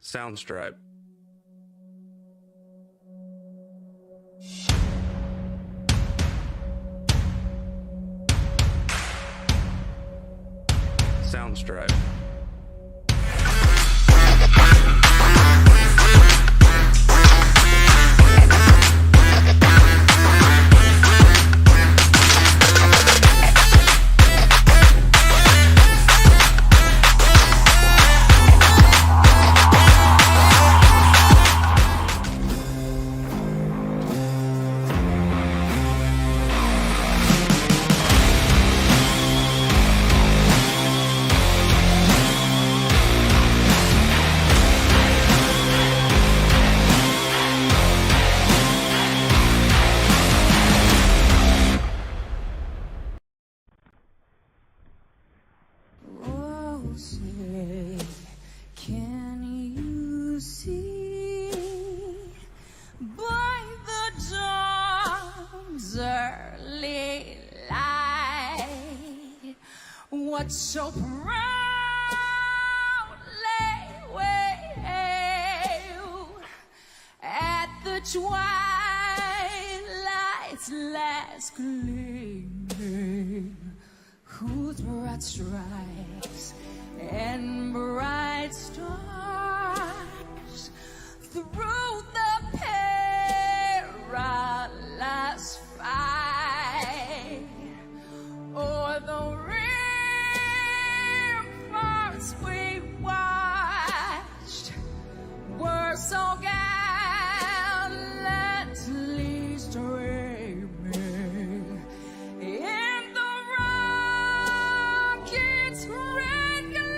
Soundstripe. Soundstripe. Say, can you see by the dawn's early light what so proudly wailed at the twilight's last gleaming, whose broad stripes and bright stars through the perilous fight o'er the ramparts we watched were so gallantly streaming in the rocket's red glare,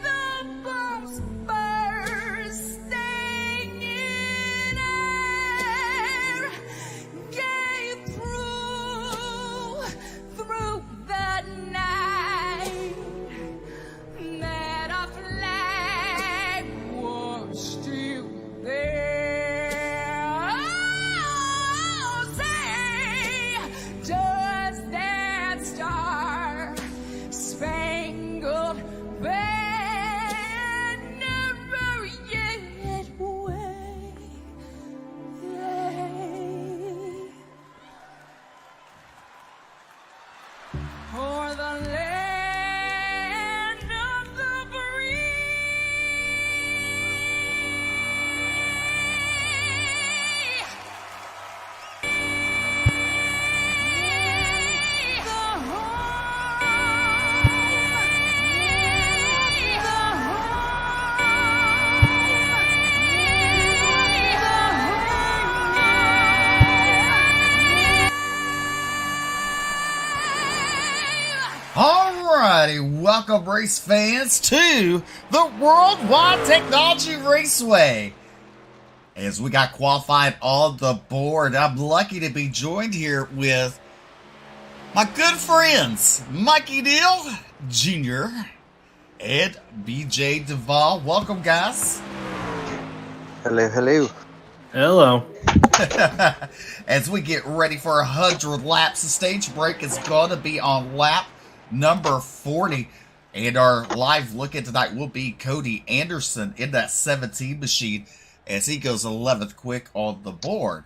the bombs bursting in air gave through the night that our flag was still there. Oh, say, does that star-spangled banner yet wave o'er the land of the Alrighty, welcome race fans to the Worldwide Technology Raceway. As we got qualified on the board, I'm lucky to be joined here with my good friends, Mikey Neal Jr. and BJ Duvall. Welcome, guys. Hello, hello. Hello. As we get ready for 100 laps, the stage break is going to be on lap number 40. And our live look-in tonight will be Cody Anderson in that 17 machine as he goes 11th quick on the board.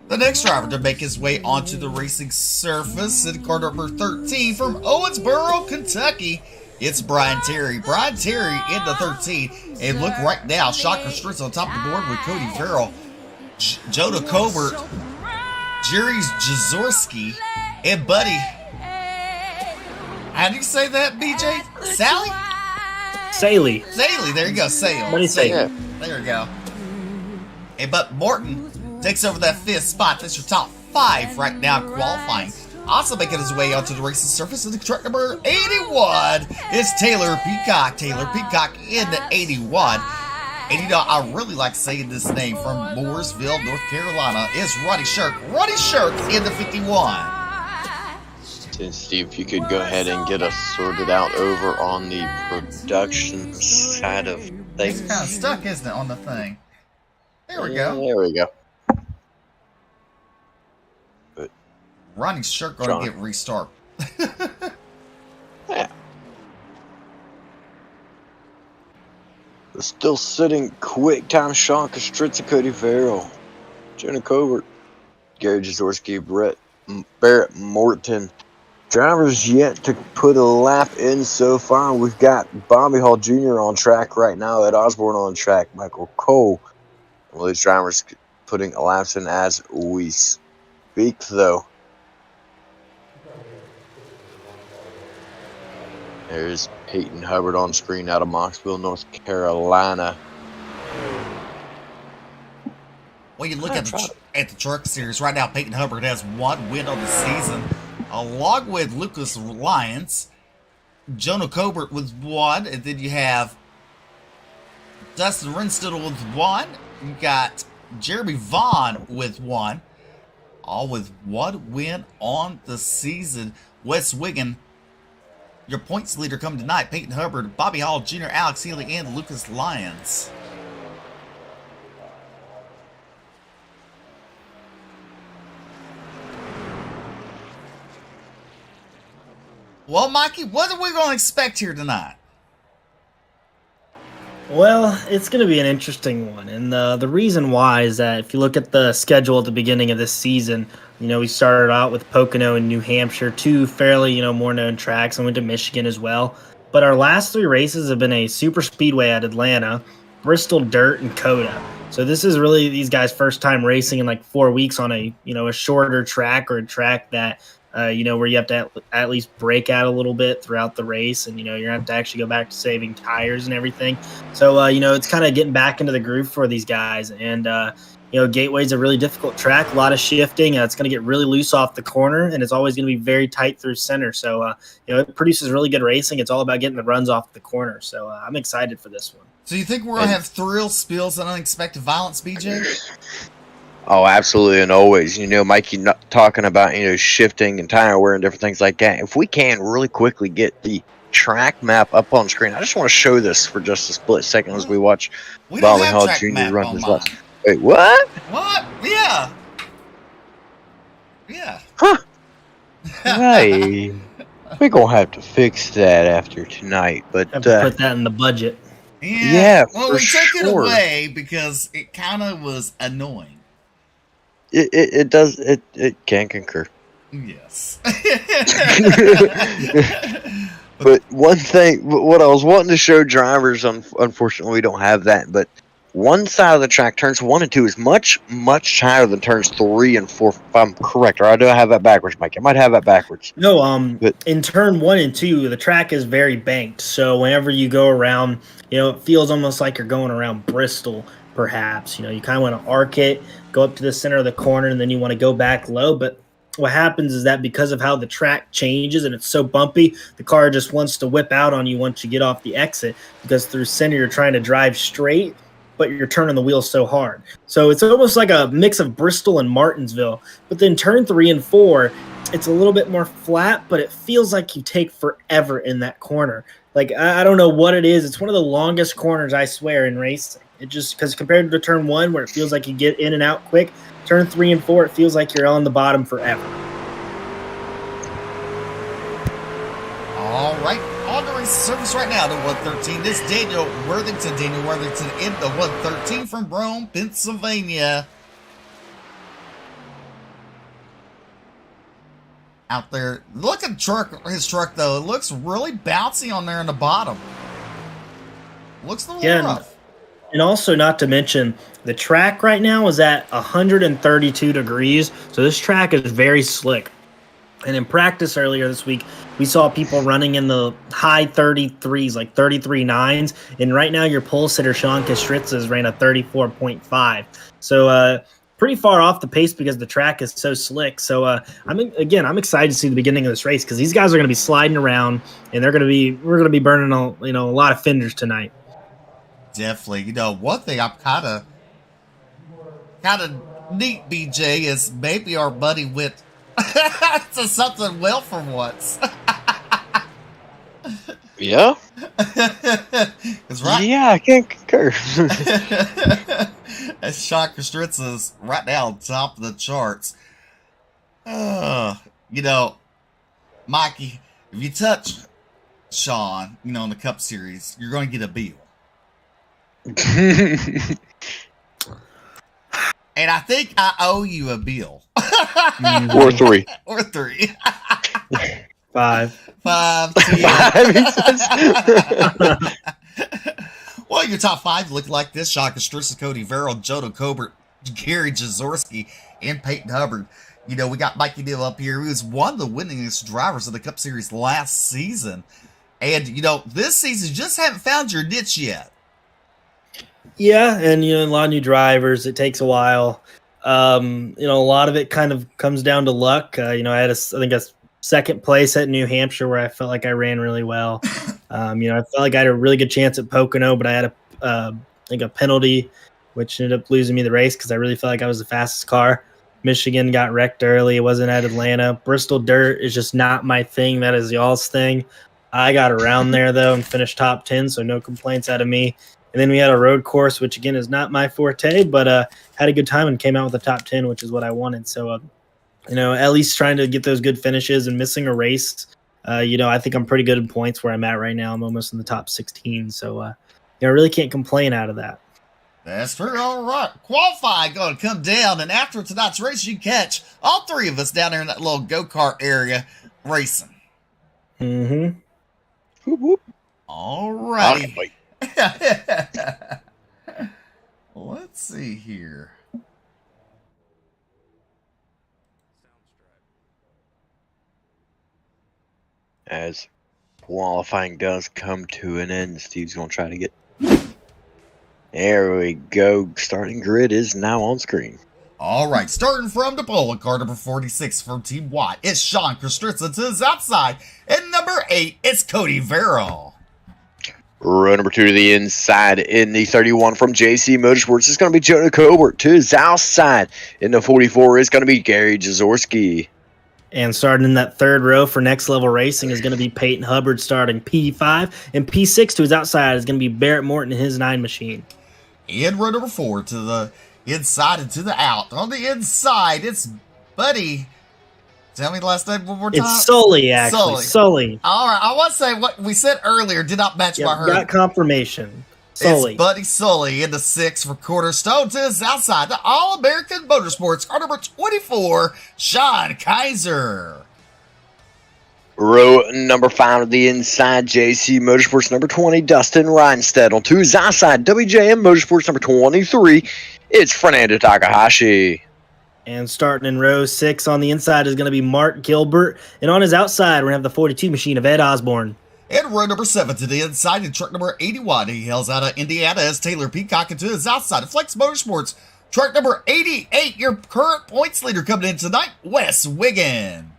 The next driver to make his way onto the racing surface in car number 13 from Owensboro, Kentucky, it's Brian Terry. Brian Terry in the 13. And look right now, Shocker Streets on top of the board with Cody Farrell, Jonah Colbert, Jerry Jazorski, and Buddy. How do you say that, BJ? Sally? Saley. Saley, there you go, Sale. Buddy Saley. There you go. And But Morton takes over that 5th spot. That's your top 5 right now qualifying. Also making his way onto the racing surface is the truck number 81. It's Taylor Peacock. Taylor Peacock in the 81. And you know, I really like saying this name from Mooresville, North Carolina. It's Roddy Shirk. Roddy Shirk in the 51. And Steve, if you could go ahead and get us sorted out over on the production side of things. It's kind of stuck, isn't it, on the thing? There we go. There we go. Ronnie's shirt going to get restart. Yeah. Still sitting quick time Sean Kostritza, Cody Farrell, Jonah Covert, Gary Jaworski, Barrett Morton. Drivers yet to put a lap in so far. We've got Bobby Hall Jr. on track right now, Ed Osborne on track, Michael Cole. Well, these drivers putting laps in as we speak, though. There's Peyton Hubbard on screen out of Mocksville, North Carolina. Well, you look at the truck series right now, Peyton Hubbard has 1 win on the season, along with Lucas Lyons, Jonah Cobert with 1, and then you have Dustin Renstidel with 1. You got Jeremy Vaughn with 1, all with 1 win on the season. Wes Wiggin, your points leader coming tonight, Peyton Hubbard, Bobby Hall Jr., Alex Healy, and Lucas Lyons. Well, Mikey, what are we going to expect here tonight? Well, it's going to be an interesting one. And the reason why is that if you look at the schedule at the beginning of this season, we started out with Pocono and New Hampshire, 2 fairly, more known tracks, and went to Michigan as well. But our last 3 races have been a super speedway at Atlanta, Bristol Dirt, and Coda. So this is really these guys' first time racing in like 4 weeks on a shorter track, or a track that where you have to at least break out a little bit throughout the race, and you're gonna have to actually go back to saving tires and everything. So it's kind of getting back into the groove for these guys. And Gateway's a really difficult track, a lot of shifting. It's going to get really loose off the corner, and it's always going to be very tight through center. So it produces really good racing. It's all about getting the runs off the corner. So I'm excited for this one. So you think we're going to have thrills, spills, and unexpected violence, BJ? Oh, absolutely, and always. Mikey talking about, shifting and tire wear and different things like that. If we can really quickly get the track map up on screen, I just want to show this for just a split second as we watch Bobby Hall Jr. run his laps. Wait, what? What? Yeah. Yeah. Huh. Hey, we're going to have to fix that after tonight, but have to put that in the budget. Yeah, well, we took it away because it kind of was annoying. It does. It can concur. Yes. But one thing, what I was wanting to show drivers, unfortunately, we don't have that. But one side of the track, turns 1 and 2, is much higher than turns 3 and 4. If I'm correct, or I do have that backwards, Mike. I might have that backwards. No, but in turn 1 and 2, the track is very banked. So whenever you go around, it feels almost like you're going around Bristol. Perhaps you kind of want to arc it, go up to the center of the corner, and then you want to go back low. But what happens is that because of how the track changes and it's so bumpy, the car just wants to whip out on you once you get off the exit, because through center you're trying to drive straight, but you're turning the wheel so hard. So it's almost like a mix of Bristol and Martinsville. But then turn 3 and 4, it's a little bit more flat, but it feels like you take forever in that corner. Like, I don't know what it is. It's one of the longest corners, I swear, in racing. It just, because compared to turn 1, where it feels like you get in and out quick, turn 3 and 4, it feels like you're on the bottom forever. All right, on the race service right now to 113. This Daniel Worthington in the 113 from Rome, Pennsylvania. Out there, look at his truck though. It looks really bouncy on there in the bottom. Looks a little rough. And also, not to mention, the track right now is at 132 degrees, so this track is very slick. And in practice earlier this week, we saw people running in the high 33s, like 33.9s, and right now your pole sitter, Sean Kostritza, ran a 34.5. So pretty far off the pace because the track is so slick. So I'm excited to see the beginning of this race, because these guys are going to be sliding around, and we're going to be burning a lot of fenders tonight. Definitely. One thing I'm kind of neat, BJ, is maybe our buddy went to something well for once. Yeah. Right. Yeah, I can't concur. As Sean Kostritza's right now on top of the charts. Mikey, if you touch Sean, in the Cup Series, you're going to get a bill. And I think I owe you a bill. Or 3. Or 3. 5. 5, 10. Well, your top 5 look like this. Sean Kastrisa, Cody Verrill, Jono Colbert, Gary Jaworski, and Peyton Hubbard. You know, we got Mikey Neal up here, who was one of the winningest drivers of the Cup Series last season. And, you know, this season, you just haven't found your niche yet. Yeah, and, you know, a lot of new drivers. It takes a while. You know, a lot of it kind of comes down to luck. You know, I had, I think, a second place at New Hampshire where I felt like I ran really well. You know, I felt like I had a really good chance at Pocono, but I had I think a penalty, which ended up losing me the race because I really felt like I was the fastest car. Michigan got wrecked early. It wasn't at Atlanta. Bristol dirt is just not my thing. That is y'all's thing. I got around there, though, and finished top 10, so no complaints out of me. And then we had a road course, which, again, is not my forte, but had a good time and came out with a top 10, which is what I wanted. So, you know, at least trying to get those good finishes and missing a race. You know, I think I'm pretty good in points where I'm at right now. I'm almost in the top 16, so, you know, I really can't complain out of that. That's true. All right. Qualifying going to come down, and after tonight's race, you catch all 3 of us down there in that little go-kart area racing. Mm-hmm. Whoop, whoop. All right. Wait. Let's see here. As qualifying does come to an end, Steve's going to try to get... There we go. Starting grid is now on screen. All right, starting from the pole, car number 46 from Team Watt, it's Sean Kastrisa to his outside. And number 8, it's Cody Verrill. Row number 2 to the inside in the 31 from JC Motorsports is going to be Jono Colbert. To his outside in the 44 is going to be Gary Jaworski. And starting in that third row for Next Level Racing is going to be Peyton Hubbard starting P5. And P6 to his outside is going to be Barrett Morton in his 9 machine. And row number 4 to the inside and to the out. On the inside, it's Buddy. Tell me the last name one more time. It's Sully, actually. Sully. All right, I want to say what we said earlier did not match my heart. Got confirmation. Sully. It's Buddy Sully in the 6 for Cornerstone to his outside. The All-American Motorsports, car number 24, Sean Kaiser. Row number 5 to the inside, JC Motorsports number 20, Dustin Reinstedt. To his outside, WJM Motorsports number 23, it's Fernando Takahashi. And starting in row 6 on the inside is going to be Mark Gilbert. And on his outside, we're going to have the 42 machine of Ed Osborne. And row number 7 to the inside in truck number 81. He hails out of Indiana as Taylor Peacock, and to his outside of Flex Motorsports, truck number 88, your current points leader coming in tonight, Wes Wiggin.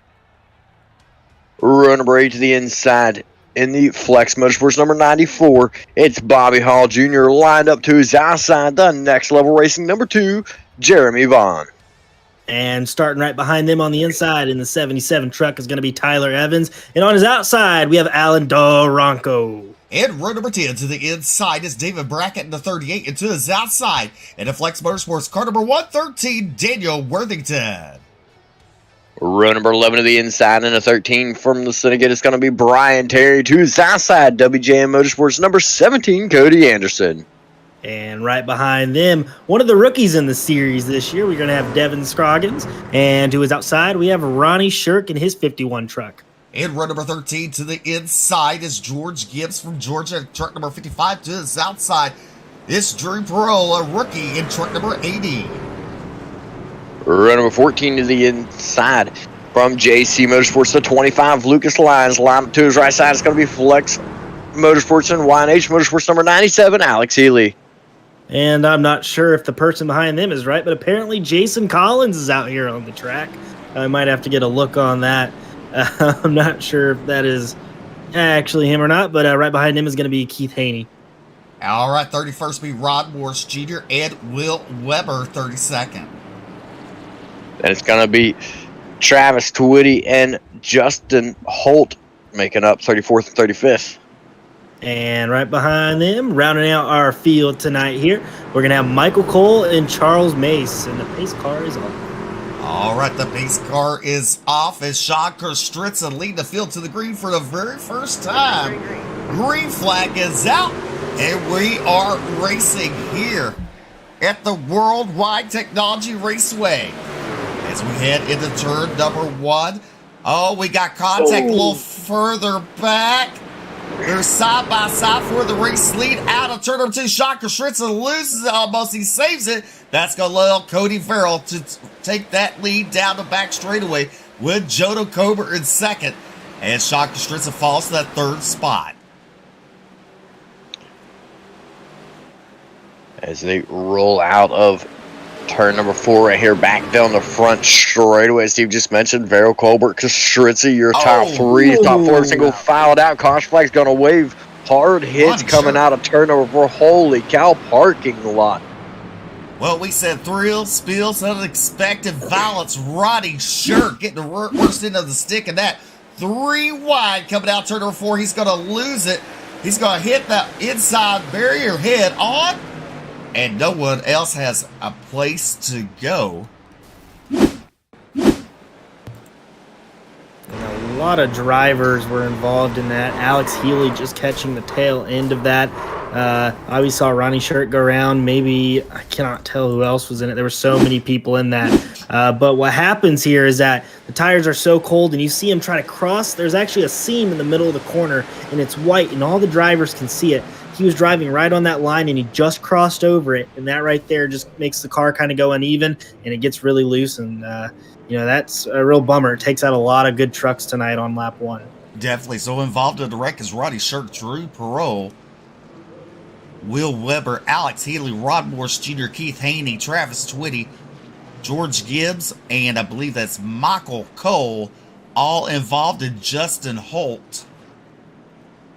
Row number 8 to the inside in the Flex Motorsports number 94. It's Bobby Hall Jr. lined up to his outside, the Next Level Racing number 2, Jeremy Vaughn. And starting right behind them on the inside in the 77 truck is going to be Tyler Evans. And on his outside, we have Alan Doronco. And row number 10 to the inside is David Brackett in the 38, and to his outside in the Flex Motorsports, car number 113, Daniel Worthington. Row number 11 to the inside and a 13 from the Syndicate is going to be Brian Terry. To his outside, WJM Motorsports number 17, Cody Anderson. And right behind them, one of the rookies in the series this year, we're going to have Devin Scroggins. And to his outside, we have Ronnie Shirk in his 51 truck. And row number 13 to the inside is George Gibbs from Georgia, truck number 55. To his outside, it's Drew Pearl, a rookie, in truck number 80. Row number 14 to the inside from JC Motorsports, the 25, Lucas Lyons. Line up to his right side, it's going to be Flex Motorsports and YNH Motorsports number 97, Alex Healy. And I'm not sure if the person behind them is right, but apparently Jason Collins is out here on the track. I might have to get a look on that. I'm not sure if that is actually him or not, but right behind him is going to be Keith Haney. All right, 31st be Rod Morris Jr. and Will Weber, 32nd. And it's going to be Travis Twitty and Justin Holt making up 34th and 35th. And right behind them, rounding out our field tonight here, we're going to have Michael Cole and Charles Mace, and the pace car is off. All right, the pace car is off as Sean Kostritza lead the field to the green for the very first time. Green flag is out. And we are racing here at the Worldwide Technology Raceway. As we head into turn number 1. Oh, we got contact a little further back. They're side by side for the race lead. Out of turn number 2, Sean Kostritza loses it almost. He saves it. That's going to allow Cody Farrell to take that lead down the back straightaway with Jonah Cober in second. And Sean Kostritza falls to that third spot. As they roll out of turn number 4 right here, back down the front straightaway. As Steve just mentioned, Vero, Colbert, Kostritza, your top 3, top 4, single filed out. Caution flag's gonna wave. Hard hits coming out of turn number 4. Holy cow, parking lot. Well, we said thrills, spills, unexpected violence. Roddy Shirk getting the worst end of the stick, and that 3 wide coming out turn number 4. He's gonna lose it. He's gonna hit that inside barrier head on. And no one else has a place to go. And a lot of drivers were involved in that. Alex Healy just catching the tail end of that. I always saw Ronnie Shirt go around. Maybe, I cannot tell who else was in it. There were so many people in that. But what happens here is that the tires are so cold, and you see him try to cross. There's actually a seam in the middle of the corner, and it's white, and all the drivers can see it. He was driving right on that line, and he just crossed over it, and that right there just makes the car kind of go uneven, and it gets really loose, and that's a real bummer. It takes out a lot of good trucks tonight on lap 1. Definitely. So involved in the wreck is Roddy Shirk, Drew Perot, Will Weber, Alex Healy, Rod Morris Jr., Keith Haney, Travis Twitty, George Gibbs, and I believe that's Michael Cole, all involved in Justin Holt.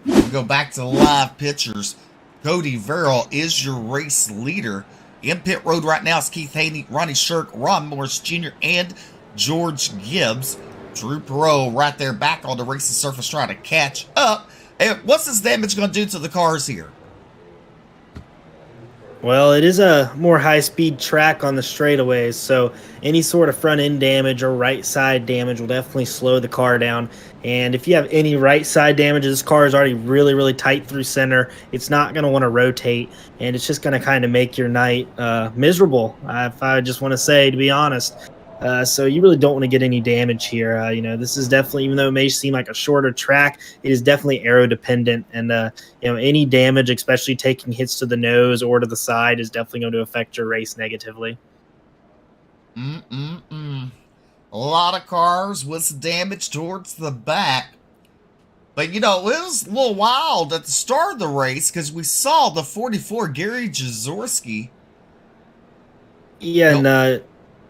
We go back to the live pictures. Cody Verrill is your race leader. In pit road right now is Keith Haney, Ronnie Shirk, Ron Morris Jr., and George Gibbs. Drew Perot right there back on the racing surface trying to catch up. And what's this damage going to do to the cars here? Well, it is a more high-speed track on the straightaways, so any sort of front-end damage or right-side damage will definitely slow the car down. And if you have any right-side damage, this car is already really, really tight through center. It's not going to want to rotate, and it's just going to kind of make your night miserable, if I just want to say, to be honest. So you really don't want to get any damage here. This is definitely, even though it may seem like a shorter track, it is definitely aero dependent. And, any damage, especially taking hits to the nose or to the side, is definitely going to affect your race negatively. A lot of cars with some damage towards the back. But, it was a little wild at the start of the race because we saw the 44 Gary Jazorski. Yeah,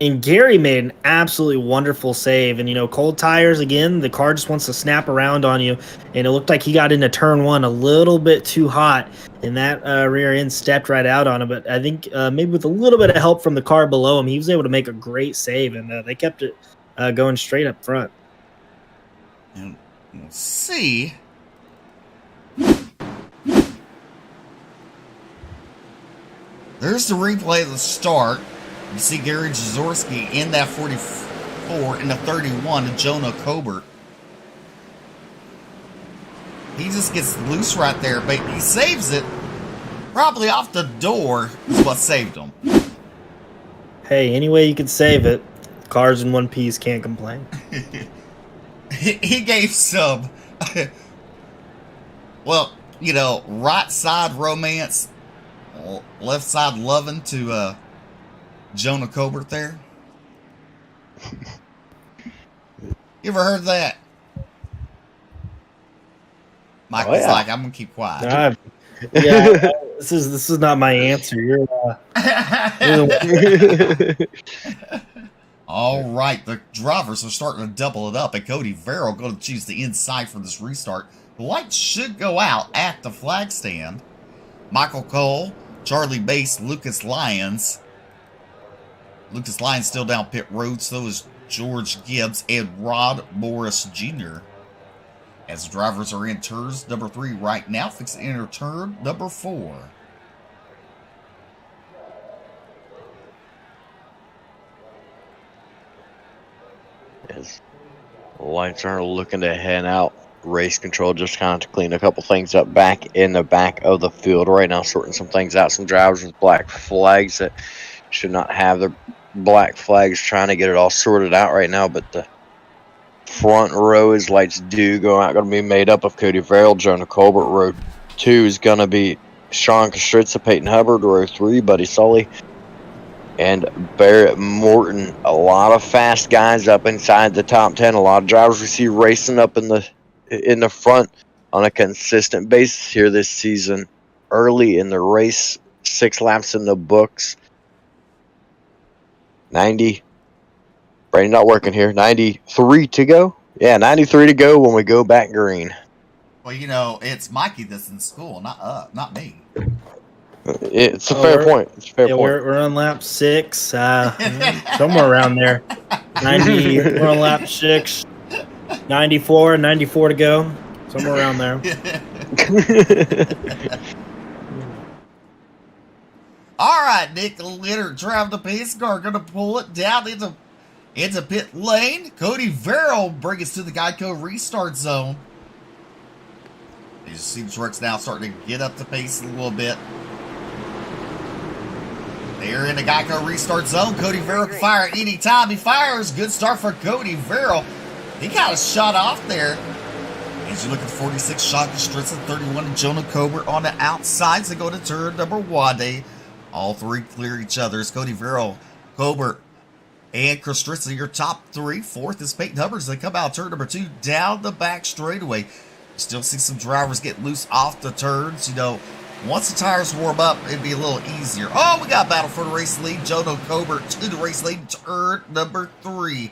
and Gary made an absolutely wonderful save. And, cold tires, again, the car just wants to snap around on you. And it looked like he got into turn 1 a little bit too hot. And that rear end stepped right out on him. But I think maybe with a little bit of help from the car below him, he was able to make a great save. And they kept it going straight up front. And we'll see. There's the replay of the start. You see Gary Jazorski in that 44, in the 31, and Jonah Cobert. He just gets loose right there, but he saves it. Probably off the door is what saved him. Hey, any way you could save it, cars in one piece, can't complain. He gave some, right side romance, left side loving to Jonah Cobert there. You ever heard that? Michael's like, I'm gonna keep quiet. This is not my answer. You're all right, the drivers are starting to double it up, and Cody Verrill going to choose the inside for this restart. The lights should go out at the flag stand. Michael Cole, Charlie Bass, Lucas Lyons. Lucas Lyons still down pit road, so is George Gibbs and Rod Morris Jr. As the drivers are in turns number 3 right now, fixing to enter turn number 4. As the lights are looking to head out race control just kind of to clean a couple things up back in the back of the field right now, sorting some things out. Some drivers with black flags that should not have their black flags, trying to get it all sorted out right now. But the front row, as lights do go out, going to be made up of Cody Verrill, Jonah Colbert. Row 2 is going to be Sean Kostritza, Peyton Hubbard. Row 3, Buddy Sully and Barrett Morton. A lot of fast guys up inside the top 10. A lot of drivers we see racing up in the front on a consistent basis here this season. Early in the race, 6 laps in the books. 90. Brain not working here. 93 to go. Yeah, 93 to go when we go back green. Well, it's Mikey that's in school, not me. It's a fair point. It's a fair point. We're on lap 6, somewhere around there. 90. We're on lap 6. 94 to go, somewhere around there. All right, Nick Litter driving the pace car, going to pull it down into pit lane. Cody Verrill brings us to the Geico restart zone. You see the trucks now starting to get up the pace a little bit. They're in the Geico restart zone. Cody Verrill can fire at any time he fires. Good start for Cody Verrill. He got a shot off there. As you look at 46, Sean Kostritza, 31, and Jonah Colbert on the outsides. They go to turn number 1. All 3 clear each other. It's Cody Verrill, Colbert, and Kostritza, your top 3. 4th is Peyton Hubbard as they come out turn number 2 down the back straightaway. You still see some drivers get loose off the turns. Once the tires warm up, it'd be a little easier. Oh, we got battle for the race lead. Jonah Colbert to the race lead, turn number 3.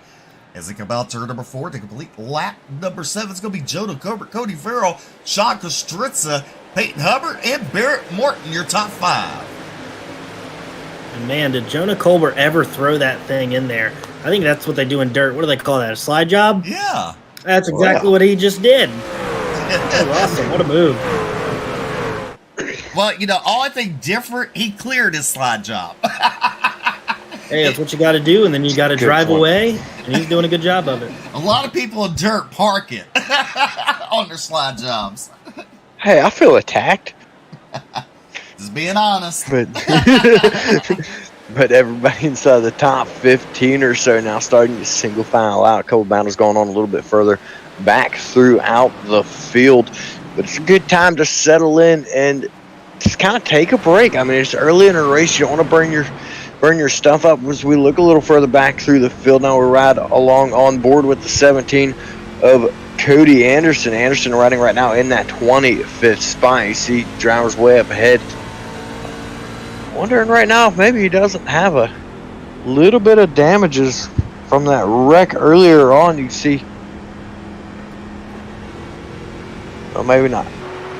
As they come out turn number 4, to complete lap number 7, it's going to be Jonah Colbert, Cody Verrill, Sean Kostritza, Peyton Hubbard, and Barrett Morton, your top 5. And man, did Jonah Colbert ever throw that thing in there? I think that's what they do in dirt. What do they call that? A slide job? Yeah. That's exactly what he just did. That was awesome. What a move. Well, only thing different, he cleared his slide job. Hey, that's what you got to do, and then you got to drive away, and he's doing a good job of it. A lot of people in dirt park it on their slide jobs. Hey, I feel attacked. Just being honest. But everybody inside the top 15 or so now starting to single file out. A couple battles going on a little bit further back throughout the field. But it's a good time to settle in and just kind of take a break. I mean, it's early in a race. You don't want to burn your stuff up. As we look a little further back through the field now, we're right along on board with the 17 of Cody Anderson. Anderson riding right now in that 25th spot. You see drivers way up ahead. Wondering right now if maybe he doesn't have a little bit of damages from that wreck earlier on. You see, well, maybe not.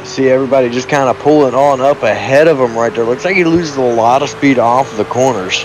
See everybody just kind of pulling on up ahead of him right there. Looks like he loses a lot of speed off the corners.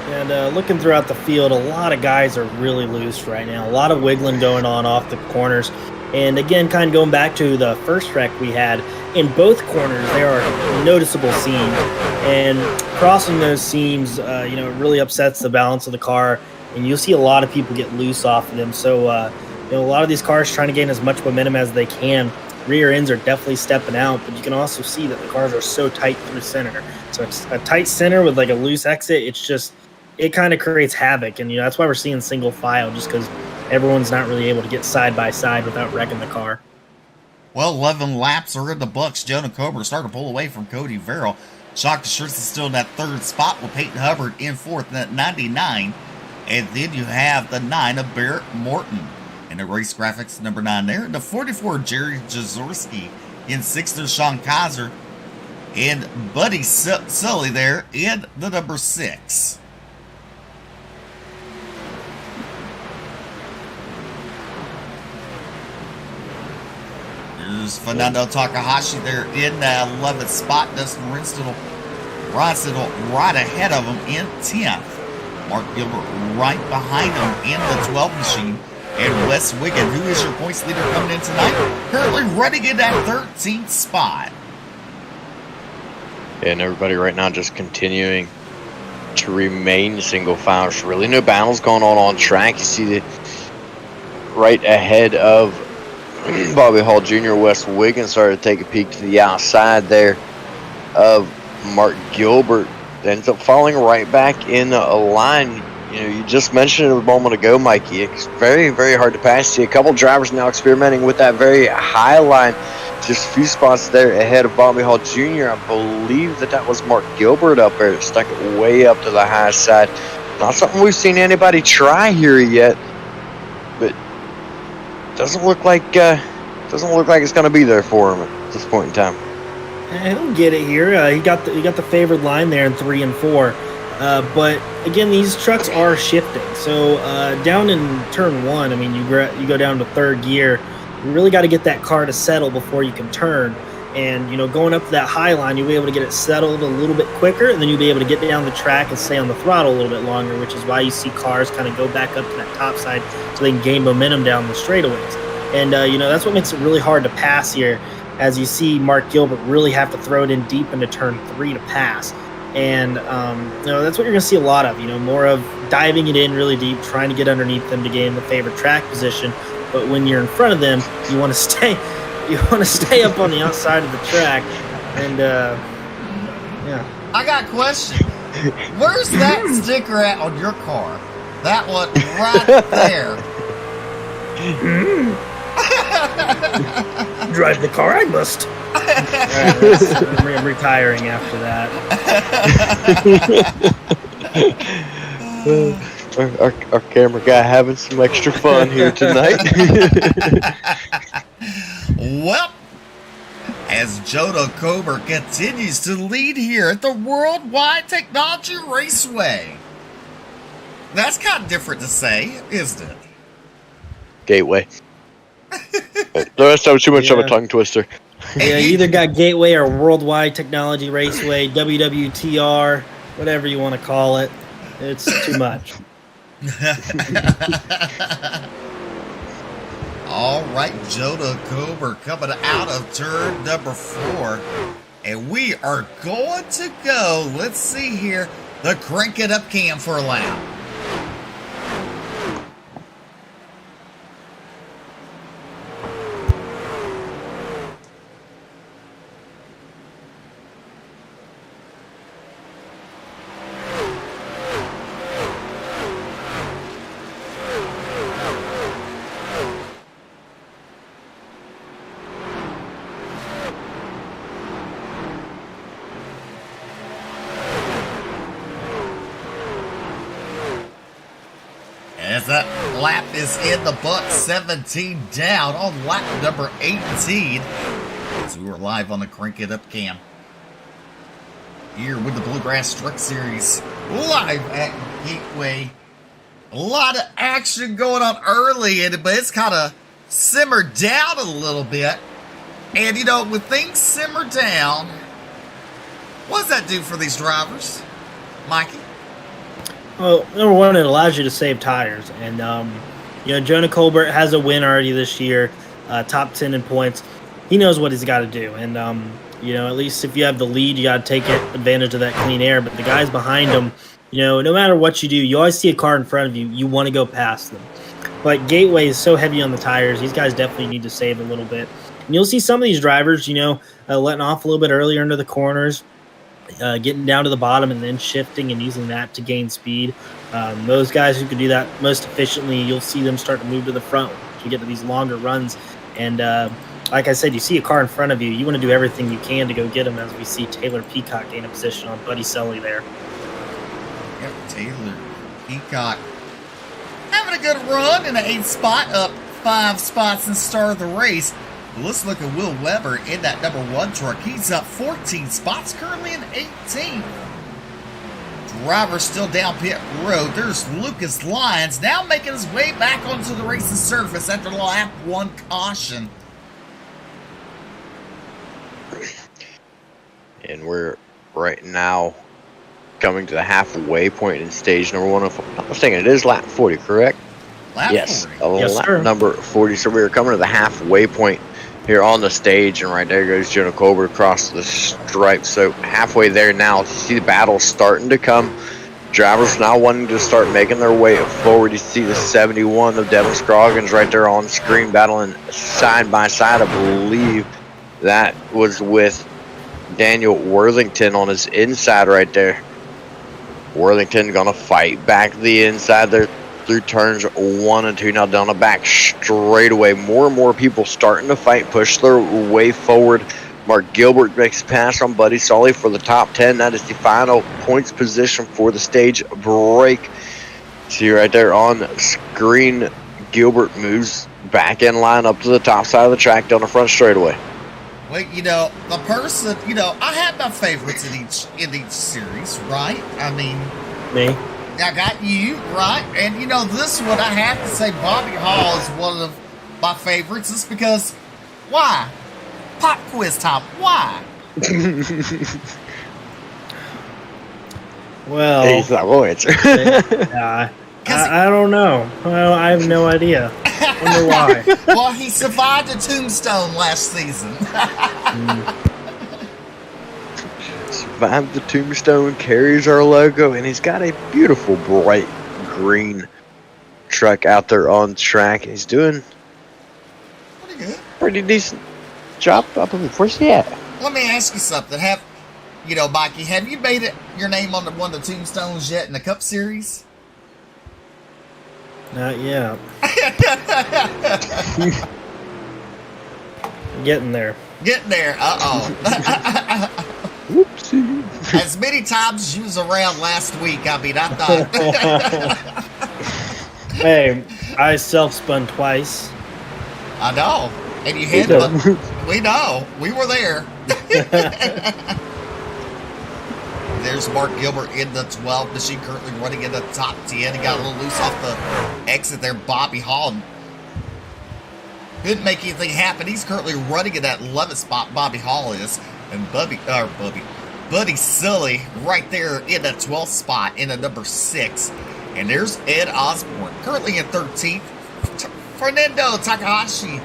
And looking throughout the field, a lot of guys are really loose right now. A lot of wiggling going on off the corners. And again, kind of going back to the first wreck we had, in both corners there are noticeable seams. And crossing those seams, it really upsets the balance of the car. And you'll see a lot of people get loose off of them. So, a lot of these cars trying to gain as much momentum as they can. Rear ends are definitely stepping out, but you can also see that the cars are so tight through center. So it's a tight center with like a loose exit. It kind of creates havoc, and that's why we're seeing single file, just because everyone's not really able to get side by side without wrecking the car. Well, 11 laps are in the books. Jonah Colbert starting to pull away from Cody Verrill. Shock Assurance is still in that 3rd spot with Peyton Hubbard in 4th at 99. And then you have the 9 of Barrett Morton. And the race graphics, number 9 there. The 44, Jerry Jazorski. In 6th, there's Sean Kaiser. And Buddy Sully there in the number 6. There's Fernando Takahashi there in that 11th spot. Dustin Ronstedel right ahead of him in 10th. Mark Gilbert right behind him in the 12th machine. And Wes Wiggin, who is your points leader coming in tonight, currently running in that 13th spot. And everybody right now just continuing to remain single file. There's really no battles going on track. You see right ahead of Bobby Hall Jr. Wes Wiggins started to take a peek to the outside there of Mark Gilbert. Ends up falling right back in a line. You know, you just mentioned it a moment ago, Mikey. It's very, very hard to pass. See a couple drivers now experimenting with that very high line. Just a few spots there ahead of Bobby Hall Jr. I believe that was Mark Gilbert up there that stuck it way up to the high side. Not something we've seen anybody try here yet, but doesn't look like it's going to be there for him at this point in time. He'll get it here. He got the favored line there in 3 and 4. But again, these trucks are shifting. So down in turn 1, I mean, you go down to third gear. You really got to get that car to settle before you can turn. And, you know, going up to that high line, you'll be able to get it settled a little bit quicker, and then you'll be able to get down the track and stay on the throttle a little bit longer, which is why you see cars kind of go back up to that top side so they can gain momentum down the straightaways. And, you know, that's what makes it really hard to pass here, as you see Mark Gilbert really have to throw it in deep into turn 3 to pass. And, you know, that's what you're going to see a lot of, you know, more of diving it in really deep, trying to get underneath them to gain the favorite track position. But when you're in front of them, you want to stay up on the outside of the track. And, yeah. I got a question. Where's that sticker at on your car? That one right there. Drive the car, I must. I'm retiring after that. Our camera guy having some extra fun here tonight. Well, as Jonah Cober continues to lead here at the Worldwide Technology Raceway. That's kind of different to say, isn't it? Gateway. That's too much of a tongue twister. Yeah, you either got Gateway or Worldwide Technology Raceway, WWTR, whatever you want to call it. It's too much. All right, Jonah Cober coming out of turn number 4. And we are going to go, let's see here, the crank it up cam for a lap. As that lap is in the books, 17 down on lap number 18. As we were live on the Crank It Up cam. Here with the Bluegrass Truck Series, live at Gateway. A lot of action going on early, but it's kind of simmered down a little bit. And, you know, when things simmer down, what does that do for these drivers, Mikey? Well, number one, it allows you to save tires. And, you know, Jonah Colbert has a win already this year, top 10 in points. He knows what he's got to do. And, you know, at least if you have the lead, you got to take advantage of that clean air. But the guys behind him, you know, no matter what you do, you always see a car in front of you. You want to go past them. But Gateway is so heavy on the tires. These guys definitely need to save a little bit. And you'll see some of these drivers, you know, letting off a little bit earlier into the corners, getting down to the bottom and then shifting and using that to gain speed. Those guys who can do that most efficiently, you'll see them start to move to the front to get to these longer runs. And like I said, you see a car in front of you, you want to do everything you can to go get them, as we see Taylor Peacock gain a position on Buddy Sully there. Yep, Taylor Peacock having a good run in the 8th spot, up 5 spots and start of the race. But let's look at Will Weber in that number 1 truck. He's up 14 spots, currently in 18th. Driver still down pit road. There's Lucas Lyons now making his way back onto the racing surface after lap 1 caution. And we're right now coming to the halfway point in stage number 1. If I'm not mistaken, it is lap 40, correct? Lap yes, 40. Yes, lap sir. number 40. So we're coming to the halfway point here on the stage, and right there goes Jonah Colbert across the stripe. So halfway there now, you see the battle starting to come Drivers now wanting to start making their way forward. You see the 71 of Devin Scroggins right there on screen battling side by side. I believe that was with Daniel Worthington on his inside right there. Worthington gonna fight back the inside there through turns 1 and 2. Now down the back straightaway. More and more people starting to fight, push their way forward. Mark Gilbert makes a pass on Buddy Solly for the top 10. That is the final points position for the stage break. See right there on screen, Gilbert moves back in line up to the top side of the track down the front straightaway. Well, the person, I had my favorites in each series, right? I mean, Me. I got you, right? And, this one, I have to say Bobby Hall is one of my favorites. It's because, why? Pop quiz time, why? Well, He's not going to answer. I don't know. Well, I have no idea. Wonder why. Well, he survived a tombstone last season. Survived the tombstone, carries our logo, and he's got a beautiful bright green truck out there on track. He's doing Pretty good. pretty decent job, I believe. Where's he at? Let me ask you something. Mikey, have you made it your name on one of the tombstones yet in the Cup Series? Not yet. Getting there. Getting there. Uh-oh. Whoopsie. As many times as you was around last week, I thought... Hey, I self-spun twice. I know. And you had... We know. We were there. There's Mark Gilbert in the 12 machine, currently running in the top 10. He got a little loose off the exit there. Bobby Hall couldn't make anything happen. He's currently running in that 11th spot. Bobby Hall is. And Buddy Sully right there in the 12th spot in the number 6. And there's Ed Osborne, currently in 13th. Fernando Takahashi,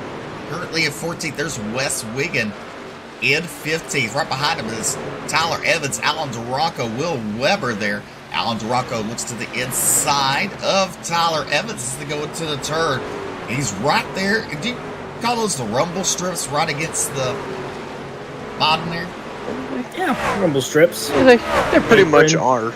currently in 14th. There's Wes Wiggin in 15th. Right behind him is Tyler Evans, Alan Duranco, Will Weber there. Alan Duranco looks to the inside of Tyler Evans as they go into the turn. He's right there. Do you call those the rumble strips right against the bottom there? Yeah, rumble strips. They pretty Apron. much are.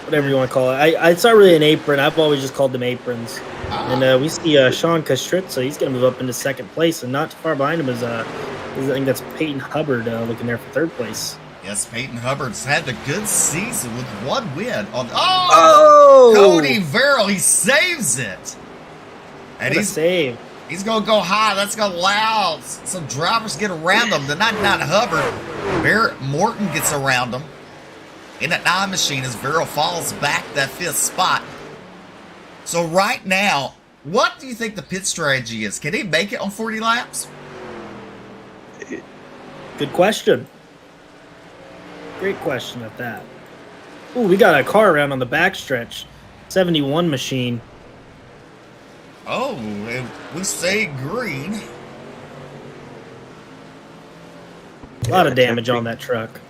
Whatever you want to call it. It's not really an apron. I've always just called them aprons. And we see Sean Kastritza. He's going to move up into second place. And not too far behind him is, I think that's Peyton Hubbard looking there for third place. Yes, Peyton Hubbard's had a good season with one win. Oh! Cody Verrill, he saves it. And What a save. he's going to go high. That's going to allow some drivers to get around him. The 99 Hubbard, Barrett Morton gets around him in that 9 machine as Verrill falls back that 5th spot. So right now, what do you think the pit strategy is? Can he make it on 40 laps? Good question. Great question at that. Ooh, we got a car around on the backstretch. 71 machine. Oh, if we say green. A lot of damage on that truck.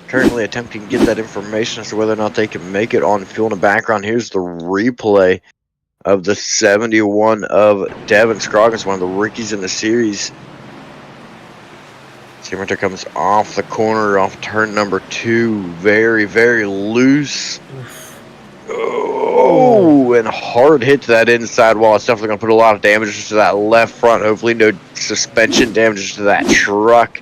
Currently attempting to get that information as to whether or not they can make it on field in the background. Here's the replay of the 71 of Devin Scroggins, one of the rookies in the series. See right there comes off the corner, off turn number 2. Very, very loose. Oh, and hard hit to that inside wall. It's definitely going to put a lot of damage to that left front. Hopefully no suspension damage to that truck.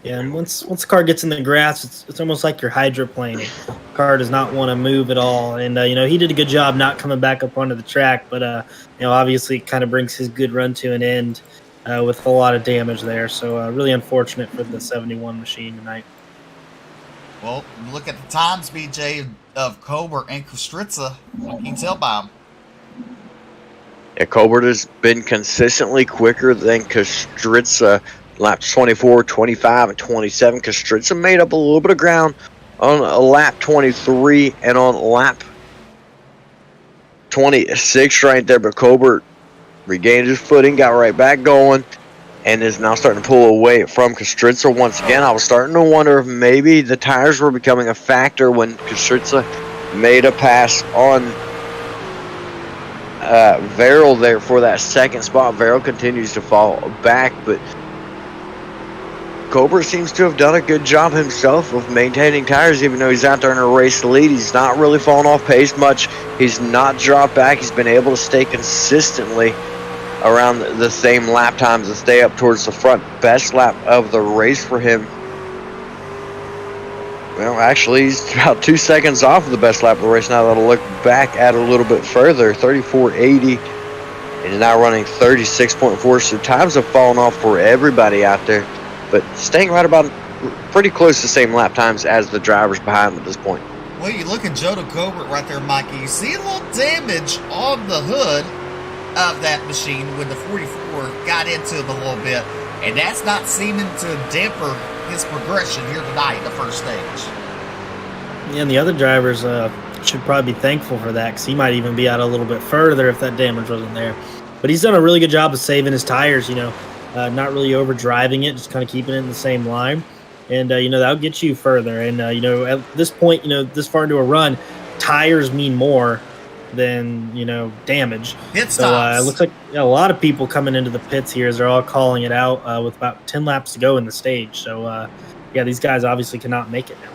Yeah, and once the car gets in the grass, it's almost like you're hydroplaning. The car does not want to move at all. And, he did a good job not coming back up onto the track. But, obviously it kind of brings his good run to an end with a lot of damage there. So, really unfortunate for the 71 machine tonight. Well, look at the times, BJ, of Colbert and Kostritza. You can tell by them. Yeah, Colbert has been consistently quicker than Kostritza. Laps 24, 25, and 27. Kostritza made up a little bit of ground on lap 23 and on lap 26 right there. But Colbert regained his footing, got right back going. and is now starting to pull away from Kustritsa once again. I was starting to wonder if maybe the tires were becoming a factor when Kustritsa made a pass on Verrill there for that second spot. Verrill continues to fall back, but Colbert seems to have done a good job himself of maintaining tires, even though he's out there in a race lead. He's not really fallen off pace much. He's not dropped back. He's been able to stay consistently around the same lap times and stay up towards the front. Best lap of the race for him. Well, actually, he's about 2 seconds off of the best lap of the race now that I'll look back at a little bit further. 34.80, and now running 36.4. So times have fallen off for everybody out there, but staying right about pretty close to the same lap times as the drivers behind him at this point. Well, you look at Jonah Colbert right there, Mikey. You see a little damage on the hood of that machine when the 44 got into him a little bit, and that's not seeming to damper his progression here tonight in the first stage. Yeah, and the other drivers should probably be thankful for that, because he might even be out a little bit further if that damage wasn't there. But he's done a really good job of saving his tires, not really over driving it, just kind of keeping it in the same line. And, that'll get you further. And, at this point, this far into a run, tires mean more than, damage. Pit So stops. it looks like a lot of people coming into the pits here as they're all calling it out with about 10 laps to go in the stage. So, these guys obviously cannot make it now.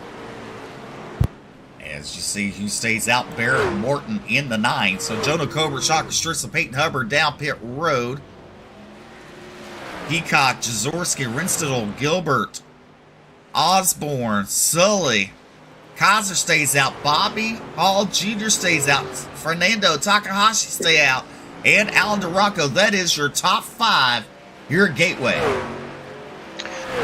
As you see, who stays out, Barrett Morton in the 9. So Jonah Colbert, Shocker Stritzel, Peyton Hubbard down pit road. Peacock, Jaworski, Renstadel, Gilbert, Osborne, Sully. Kaiser stays out. Bobby Hall Jr. stays out. Fernando Takahashi stay out. And Alan DeRocco. That is your top 5 here at Gateway.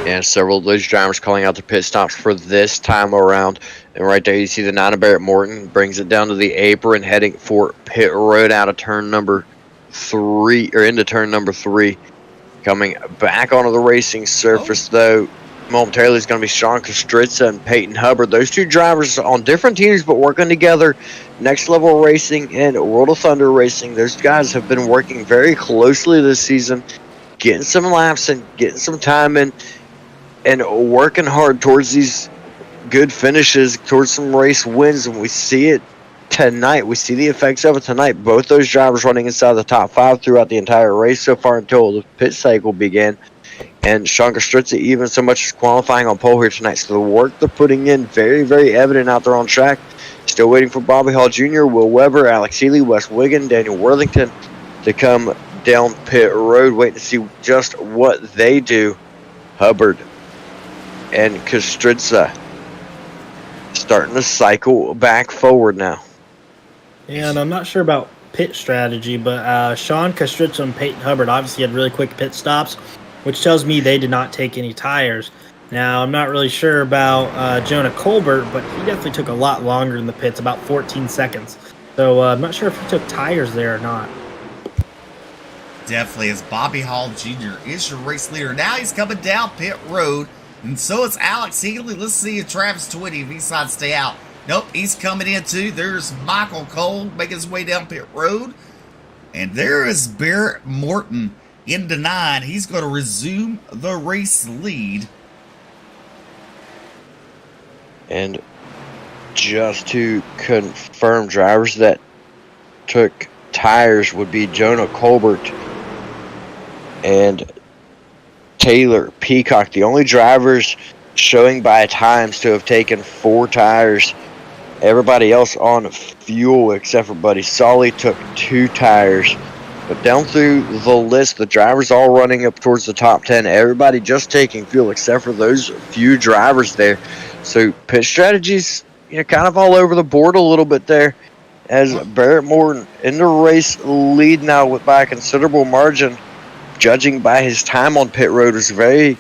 And several of those drivers calling out the pit stops for this time around. And right there you see the 9 of Barrett Morton brings it down to the apron, heading for pit road out of turn number 3, or into turn number 3. Coming back onto the racing surface, though, momentarily is going to be Sean Kustritsa and Peyton Hubbard. Those two drivers on different teams but working together. Next Level Racing and World of Thunder Racing. Those guys have been working very closely this season, getting some laps and getting some time in, and working hard towards these good finishes, towards some race wins, and we see it tonight. We see the effects of it tonight. Both those drivers running inside the top 5 throughout the entire race so far until the pit cycle began. And Sean Kustritsa even so much as qualifying on pole here tonight. So the work they're putting in, very, very evident out there on track. Still waiting for Bobby Hall Jr., Will Weber, Alex Healy, Wes Wiggin, Daniel Worthington to come down pit road. Waiting to see just what they do. Hubbard and Kustritsa starting to cycle back forward now. Yeah, and I'm not sure about pit strategy, but Sean Kustritsa and Peyton Hubbard obviously had really quick pit stops, which tells me they did not take any tires. Now, I'm not really sure about Jonah Colbert, but he definitely took a lot longer in the pits, about 14 seconds. So I'm not sure if he took tires there or not. Definitely, as Bobby Hall Jr. is your race leader. Now he's coming down pit road, and so is Alex Healy. Let's see if Travis Twitty, if he decides to stay out. Nope, he's coming in too. There's Michael Cole making his way down pit road. And there is Barrett Morton into 9. He's going to resume the race lead. And just to confirm, drivers that took tires would be Jonah Colbert and Taylor Peacock, the only drivers showing by times to have taken 4 tires. Everybody else on fuel except for Buddy Solly took 2 tires. But down through the list, the drivers all running up towards the top 10. Everybody just taking fuel except for those few drivers there. So pit strategies, kind of all over the board a little bit there. As Barrett Morton in the race lead now by a considerable margin. Judging by his time on pit road, was very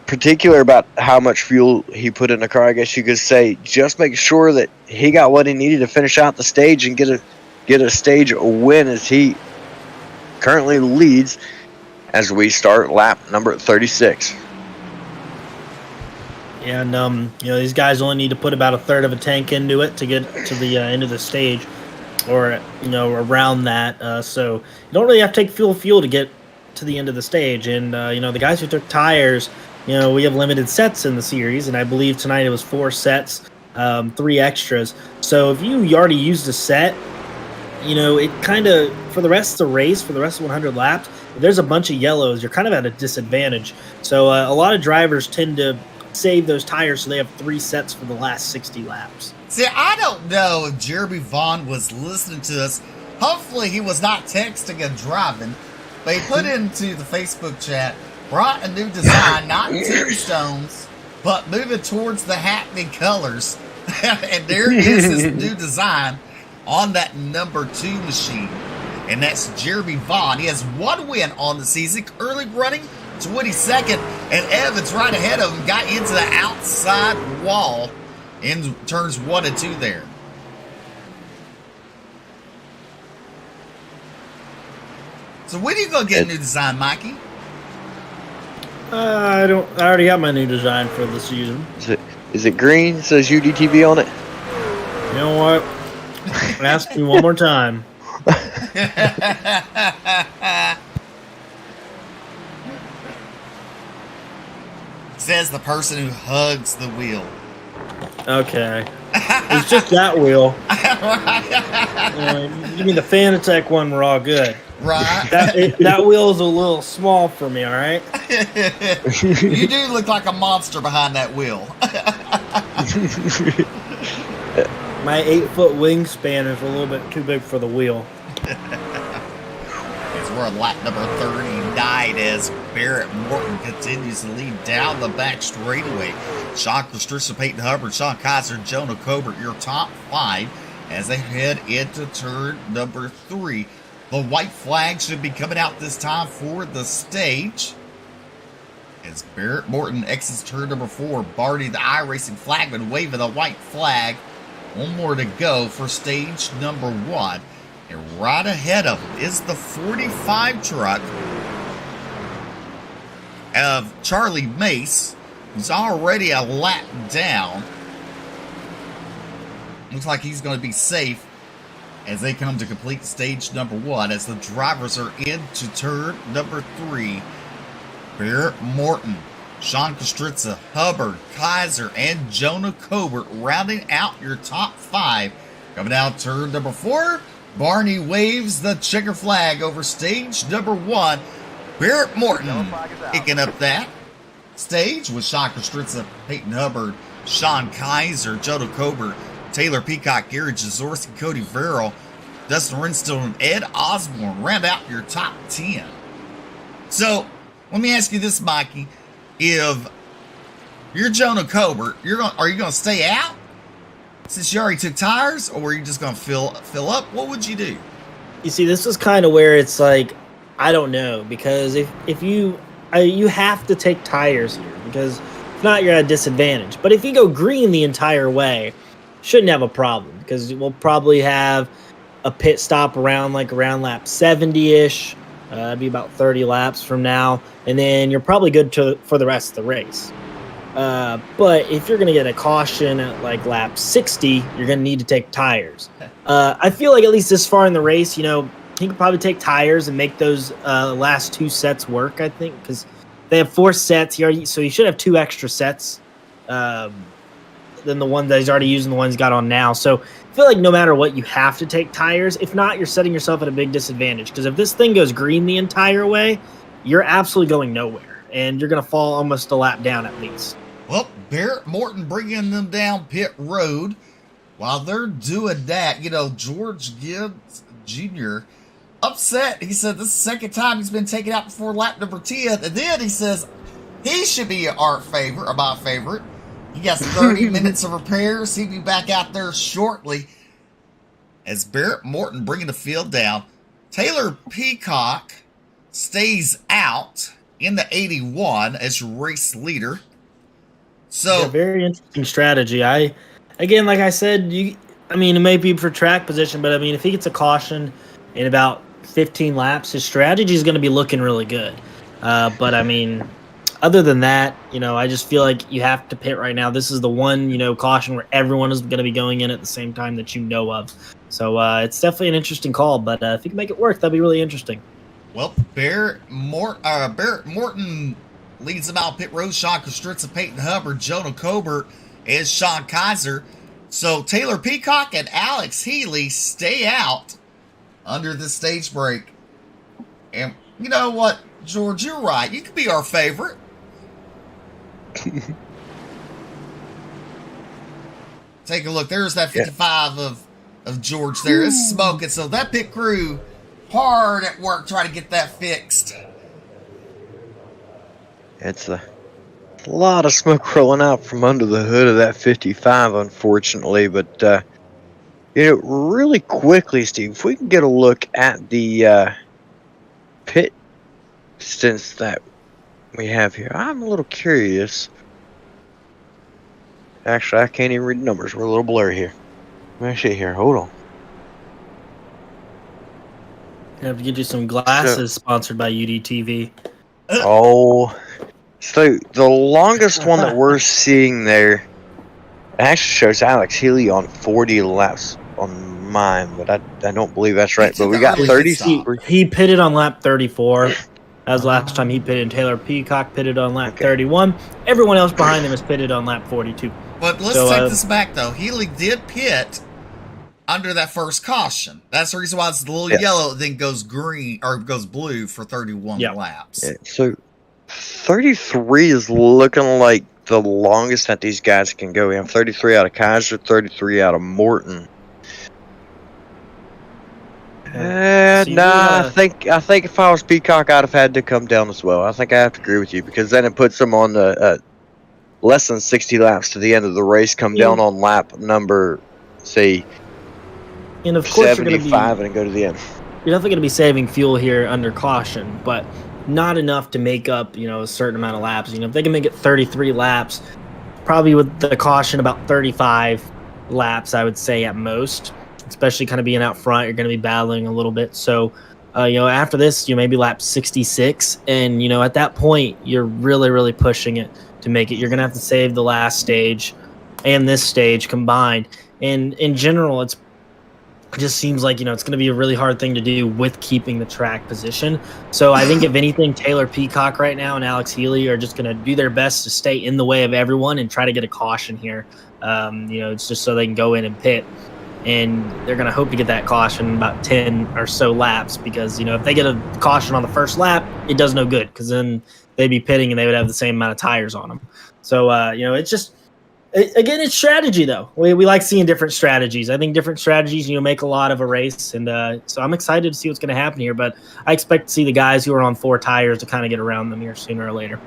particular about how much fuel he put in the car, I guess you could say. Just make sure that he got what he needed to finish out the stage and get a stage win, as he currently leads as we start lap number 36. And, these guys only need to put about a third of a tank into it to get to the end of the stage, or, around that. So you don't really have to take fuel to get to the end of the stage. And, the guys who took tires, we have limited sets in the series, and I believe tonight it was 4 sets, 3 extras. So if you already used a set, it kind of, for the rest of the race, for the rest of 100 laps, if there's a bunch of yellows, you're kind of at a disadvantage. So a lot of drivers tend to save those tires so they have 3 sets for the last 60 laps. See, I don't know if Jeremy Vaughn was listening to us. Hopefully he was not texting and driving. But he put into the Facebook chat, brought a new design, not tombstones, but moving towards the Hackney colors. And there is his new design on that number 2 machine. And that's Jeremy Vaughn. He has 1 win on the season, currently running 22nd. And Evans right ahead of him got into the outside wall in turns 1 and 2 there. So when are you gonna get a new design, Mikey? I already got my new design for the season. Is it green? It says UDTV on it. You know what? Ask me one more time. Says the person who hugs the wheel. Okay. It's just that wheel. Give me the Fanatec one, we're all good. Right. That wheel is a little small for me, all right? You do look like a monster behind that wheel. My 8-foot wingspan is a little bit too big for the wheel. As we're on lap number 39 as Barrett Morton continues to lead down the back straightaway. Sean Christensen, Peyton Hubbard, Sean Kaiser, Jonah Colbert, your top 5 as they head into turn number 3. The white flag should be coming out this time for the stage. As Barrett Morton exits turn number 4, Barney the iRacing flagman waving the white flag. 1 more to go for stage number 1. And right ahead of him is the 45 truck of Charlie Mace, who's already a lap down. Looks like he's going to be safe as they come to complete stage number 1 as the drivers are into turn number 3. Barrett Morton, Sean Kostritza, Hubbard, Kaiser, and Jonah Colbert rounding out your top 5. Coming out turn number 4, Barney waves the checker flag over stage number 1. Barrett Morton picking up that stage with Sean Kostritza, Peyton Hubbard, Sean Kaiser, Jonah Colbert, Taylor Peacock, Gary Jazorski, Cody Verrill, Dustin Renstone, and Ed Osborne round out your top 10. So, let me ask you this, Mikey. If you're Jonah Colbert, are you going to stay out since you already took tires, or are you just going to fill up? What would you do? You see, this is kind of where it's like, I don't know, because if you have to take tires here, because if not, you're at a disadvantage. But if you go green the entire way, shouldn't have a problem, because we'll probably have a pit stop around lap 70-ish. It'd be about 30 laps from now, and then you're probably good for the rest of the race. But if you're going to get a caution at lap 60, you're going to need to take tires. I feel like at least this far in the race, he could probably take tires and make those last 2 sets work, I think, because they have 4 sets. So you should have 2 extra sets than the one that he's already using, the one he's got on now. So I feel like no matter what, you have to take tires. If not, you're setting yourself at a big disadvantage, because if this thing goes green the entire way, you're absolutely going nowhere, and you're going to fall almost a lap down at least. Well, Barrett Morton bringing them down pit road. While they're doing that, George Gibbs Jr. upset. He said this is the second time he's been taken out before lap number 10. And then he says he should be my favorite. He got 30 minutes of repairs. He'll be back out there shortly. As Barrett Morton bringing the field down, Taylor Peacock stays out in the 81 as your race leader. So yeah, very interesting strategy. Again, like I said, it may be for track position, but if he gets a caution in about 15 laps, his strategy is going to be looking really good. But other than that, I just feel like you have to pit right now. This is the one, caution where everyone is going to be going in at the same time that you know of. So it's definitely an interesting call, but if you can make it work, that'd be really interesting. Well, Barrett Morton leads them out pit road. Sean Kostritza, Peyton Hubbard, Jonah Colbert, and Sean Kaiser. So Taylor Peacock and Alex Healy stay out under the stage break. And you know what, George, you're right. You could be our favorite. Take a look. There's that 55 of George there. It's smoking. So that pit crew hard at work trying to get that fixed. It's a lot of smoke rolling out from under the hood of that 55, unfortunately. But, really quickly, Steve, if we can get a look at the pit stints that we have here. I'm a little curious. Actually, I can't even read the numbers. We're a little blurry here. Let me see here. Hold on. I have to get you some glasses sponsored by UDTV. Oh, so the longest one that we're seeing there actually shows Alex Healy on 40 laps on mine, but I don't believe that's right. But we got 30. He pitted on lap 34. That was last time he pitted. Taylor Peacock pitted on lap 31. Everyone else behind him is pitted on lap 42. But let's take this back, though. Healy did pit under that first caution. That's the reason why it's a little yellow, then goes green or goes blue for 31 laps. So 33 is looking like the longest that these guys can go. We have 33 out of Kaiser, 33 out of Morton. I think if I was Peacock, I'd have had to come down as well. I think I have to agree with you, because then it puts them on the less than 60 laps to the end of the race. Come down on lap number, say, and of course 75, and go to the end. You're definitely going to be saving fuel here under caution, but not enough to make up, a certain amount of laps. If they can make it 33 laps, probably with the caution about 35 laps, I would say at most. Especially kind of being out front, you're going to be battling a little bit. So, after this, maybe lap 66. And, at that point, you're really, really pushing it to make it. You're going to have to save the last stage and this stage combined. And in general, it just seems like, it's going to be a really hard thing to do with keeping the track position. So I think if anything, Taylor Peacock right now and Alex Healy are just going to do their best to stay in the way of everyone and try to get a caution here. It's just so they can go in and pit. And they're going to hope to get that caution in about 10 or so laps, because, if they get a caution on the first lap, it does no good, because then they'd be pitting and they would have the same amount of tires on them. So, it's just, again, it's strategy, though. We like seeing different strategies. I think different strategies, make a lot of a race. And so I'm excited to see what's going to happen here. But I expect to see the guys who are on 4 tires to kind of get around them here sooner or later.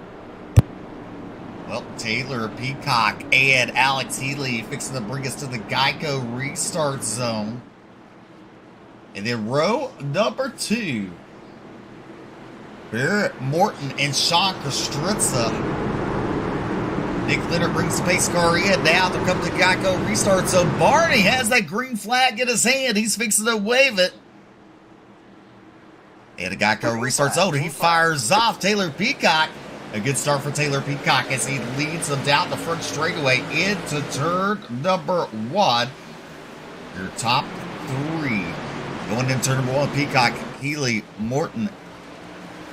Well, Taylor Peacock and Alex Healy fixing to bring us to the Geico restart zone. And then row number 2, Barrett Morton and Sean Kostritza. Nick Leonard brings the pace car in. Now there comes the Geico restart zone. Barney has that green flag in his hand. He's fixing to wave it. And the Geico restart zone. He fires off. Taylor Peacock. A good start for Taylor Peacock as he leads them down the front straightaway into turn number 1. Your top 3. Going into turn number 1, Peacock, Healy, Morton,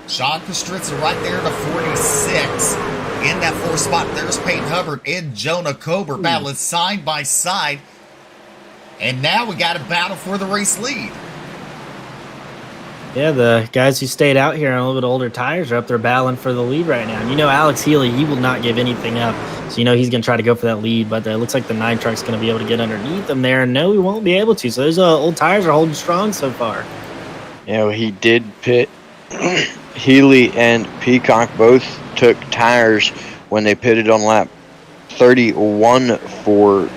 Sean Kostritza right there to 46. In that 4th spot, there's Peyton Hubbard and Jonah Colbert battling side by side. And now we got a battle for the race lead. Yeah, the guys who stayed out here on a little bit older tires are up there battling for the lead right now. And Alex Healy, he will not give anything up. So, he's going to try to go for that lead. But it looks like the 9 truck's going to be able to get underneath him there. And no, he won't be able to. So those old tires are holding strong so far. He did pit. Healy and Peacock both took tires when they pitted on lap 31 for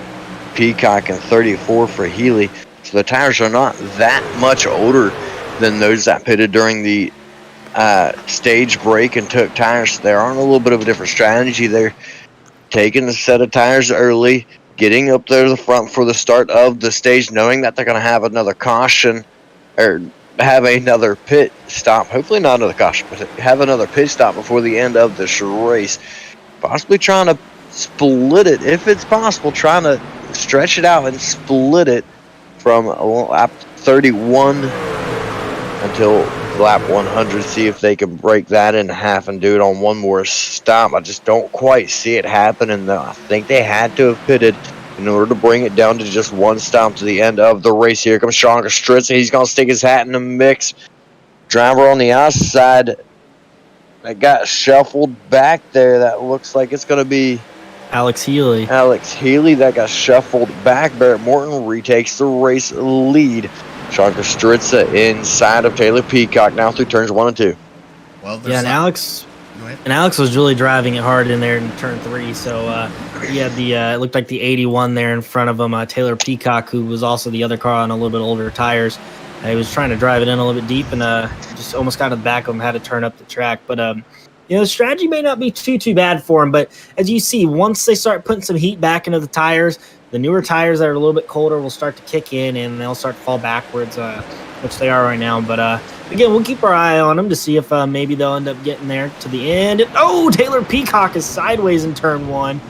Peacock and 34 for Healy. So the tires are not that much older than those that pitted during the stage break and took tires. They're on a little bit of a different strategy. They're taking a set of tires early, getting up there to the front for the start of the stage, knowing that they're going to have another caution or have another pit stop. Hopefully not another caution, but have another pit stop before the end of this race. Possibly trying to split it, if it's possible, trying to stretch it out and split it from lap 31 until lap 100, see if they can break that in half and do it on one more stop. I just don't quite see it happening, though. I think they had to have pitted in order to bring it down to just one stop to the end of the race. Here comes Sean Kostritza. He's going to stick his hat in the mix. Driver on the outside that got shuffled back there. That looks like it's going to be Alex Healy. Alex Healy that got shuffled back. Barrett Morton retakes the race lead. Sean Kostritza inside of Taylor Peacock now through turns 1 and 2. Well, Yeah, and Alex was really driving it hard in there in turn 3. So he had it looked like the 81 there in front of him. Taylor Peacock, who was also the other car on a little bit older tires. He was trying to drive it in a little bit deep and just almost got to the back of him, had to turn up the track. But the strategy may not be too bad for him. But as you see, once they start putting some heat back into the tires, the newer tires that are a little bit colder will start to kick in and they'll start to fall backwards, which they are right now. But again, we'll keep our eye on them to see if maybe they'll end up getting there to the end. Oh, Taylor Peacock is sideways in turn 1,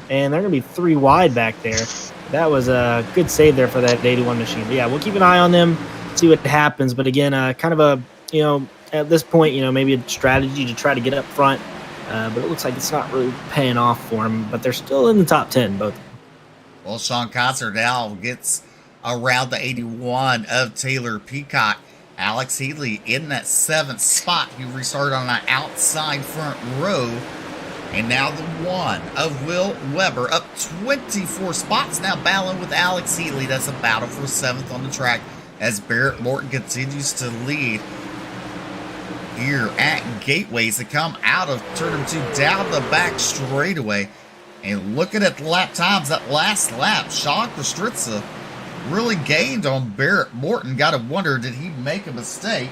and they're going to be 3 wide back there. That was a good save there for that 81 machine. But yeah, we'll keep an eye on them, see what happens. But again, kind of at this point, maybe a strategy to try to get up front. But it looks like it's not really paying off for them. But they're still in the top 10, both. Well, Sean Kaiser now gets around the 81 of Taylor Peacock. Alex Healy in that 7th spot. He restarted on that outside front row. And now the 1 of Will Weber up 24 spots now battling with Alex Healy. That's a battle for 7th on the track as Barrett Morton continues to lead here at Gateways to come out of turn 2 down the back straightaway. And looking at the lap times, that last lap, Sean Kostritza really gained on Barrett Morton. Got to wonder, did he make a mistake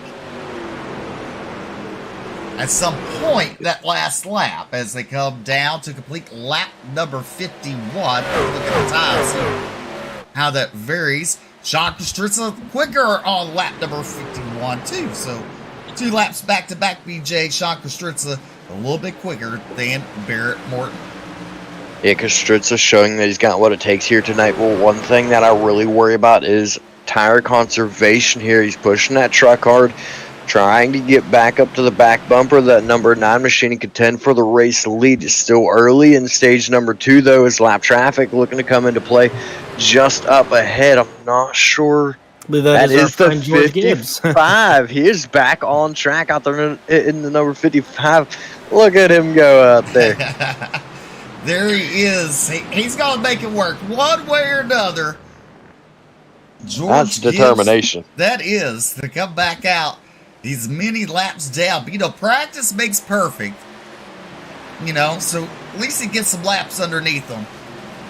at some point that last lap as they come down to complete lap number 51? Look at the times, how that varies. Sean Kostritza quicker on lap number 51 too. So 2 laps back to back, BJ. Sean Kostritza a little bit quicker than Barrett Morton. Yeah, Kostritza showing that he's got what it takes here tonight. Well, one thing that I really worry about is tire conservation here. He's pushing that truck hard, trying to get back up to the back bumper. That number 9 machine and contend for the race lead. Is still early in stage number 2, though, as lap traffic looking to come into play just up ahead. I'm not sure. That is the 55. He is back on track out there in the number 55. Look at him go out there. There he is. He's going to make it work one way or another. That's determination. That is, to come back out. He's many laps down. But, practice makes perfect. So at least he gets some laps underneath him.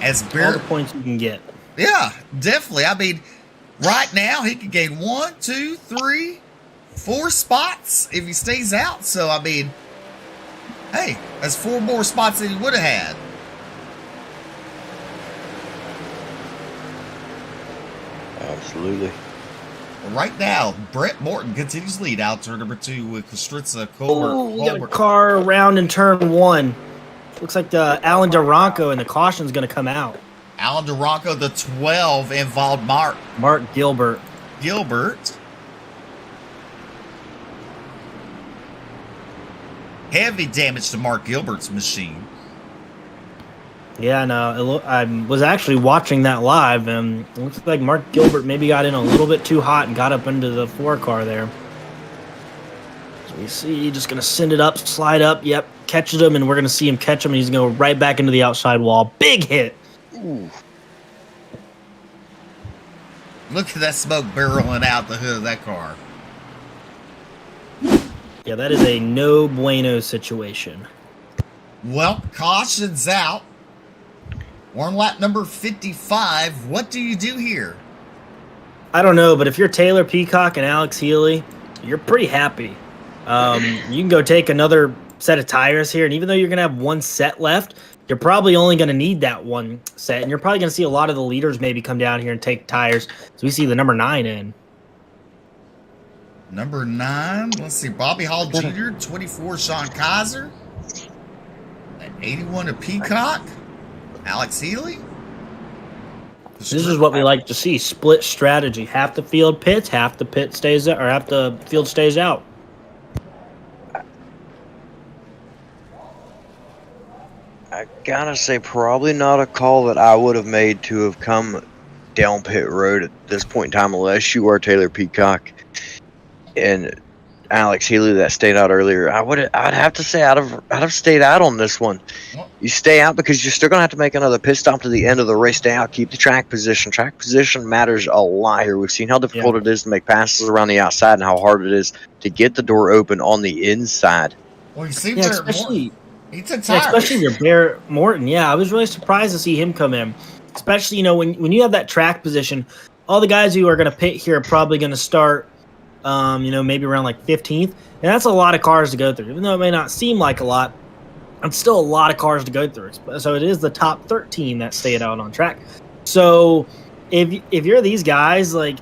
As all the points you can get. Yeah, definitely. I mean, right now he could gain 1, 2, 3, 4 spots if he stays out. So, I mean, hey, that's 4 more spots than he would have had. Absolutely. Right now, Brett Morton continues to lead out turn number 2 with Kostritza, Colbert. Oh, we got a car around in turn 1. Looks like Alan Duranco and the caution's going to come out. Alan Duranco, the 12, involved Mark Gilbert. Heavy damage to Mark Gilbert's machine. Yeah, no, I was actually watching that live, and it looks like Mark Gilbert maybe got in a little bit too hot and got up into the 4 car there. So we see just going to send it up, slide up, yep, catches him, and we're going to see him catch him, and he's going to go right back into the outside wall. Big hit. Ooh. Look at that smoke barreling out the hood of that car. Yeah, that is a no bueno situation. Well, caution's out. We're on lap number 55. What do you do here? I don't know, but if you're Taylor Peacock and Alex Healy, you're pretty happy. You can go take another set of tires here, and even though you're going to have 1 set left, you're probably only going to need that 1 set, and you're probably going to see a lot of the leaders maybe come down here and take tires. So we see the number 9 in. Number 9, let's see, Bobby Hall Jr., 24, Sean Kaiser, 81 to Peacock, Alex Healy. This is what we like to see, split strategy. Half the field pits, half the field stays out. I gotta say, probably not a call that I would have made to have come down pit road at this point in time, unless you are Taylor Peacock and Alex Healy that stayed out earlier. I'd have to say I'd have stayed out on this one. You stay out because you're still gonna have to make another pit stop to the end of the race. Stay out, keep the track position. Track position matters a lot here. We've seen how difficult it is to make passes around the outside and how hard it is to get the door open on the inside. Well, you see, especially he took tires. especially your Barrett Morton. Yeah, I was really surprised to see him come in. Especially, when you have that track position, all the guys who are going to pit here are probably going to start, maybe around like 15th. And that's a lot of cars to go through. Even though it may not seem like a lot, it's still a lot of cars to go through. So it is the top 13 that stayed out on track. So if you're these guys, like,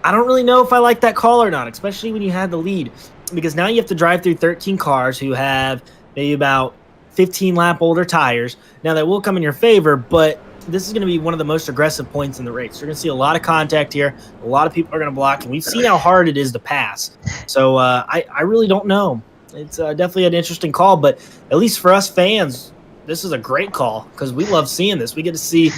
I don't really know if I like that call or not, especially when you had the lead. Because now you have to drive through 13 cars who have maybe about 15 lap older tires. Now that will come in your favor, but this is going to be one of the most aggressive points in the race. You're going to see a lot of contact here. A lot of people are going to block, and we've seen how hard it is to pass. So I really don't know. It's definitely an interesting call, but at least for us fans, this is a great call because we love seeing this. We get to see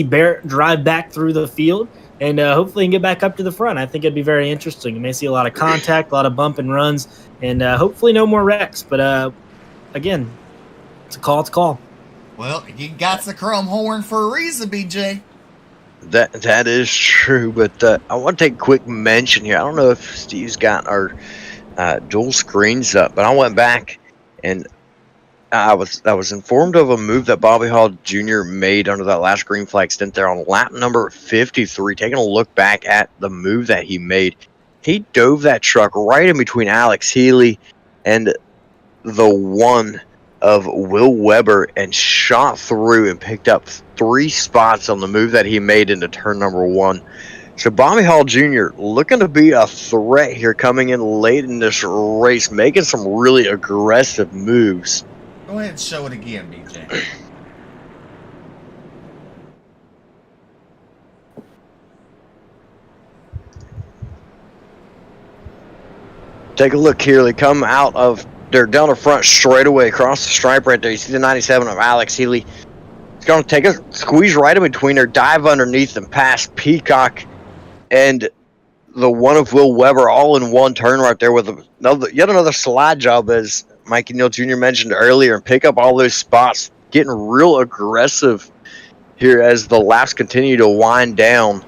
Barrett drive back through the field and hopefully get back up to the front. I think it'd be very interesting. You may see a lot of contact, a lot of bump and runs, and hopefully no more wrecks. But again, it's a call. It's a call. Well, you got the chrome horn for a reason, BJ. That is true, but I want to take a quick mention here. I don't know if Steve's got our dual screens up, but I went back and I was informed of a move that Bobby Hall Jr. made under that last green flag stint there on lap number 53. Taking a look back at the move that he made, he dove that truck right in between Alex Healy and the one of Will Weber and shot through and picked up 3 spots on the move that he made into turn number 1. So Bobby Hall Jr. looking to be a threat here coming in late in this race, making some really aggressive moves. Go ahead and show it again, BJ. Take a look here. They come out of they're down the front straightaway across the stripe right there. You see the 97 of Alex Healy. It's going to take a squeeze right in between there, dive underneath and pass Peacock and the one of Will Weber all in one turn right there with yet another slide job, as Mikey Neal Jr. mentioned earlier, and pick up all those spots, getting real aggressive here as the laps continue to wind down.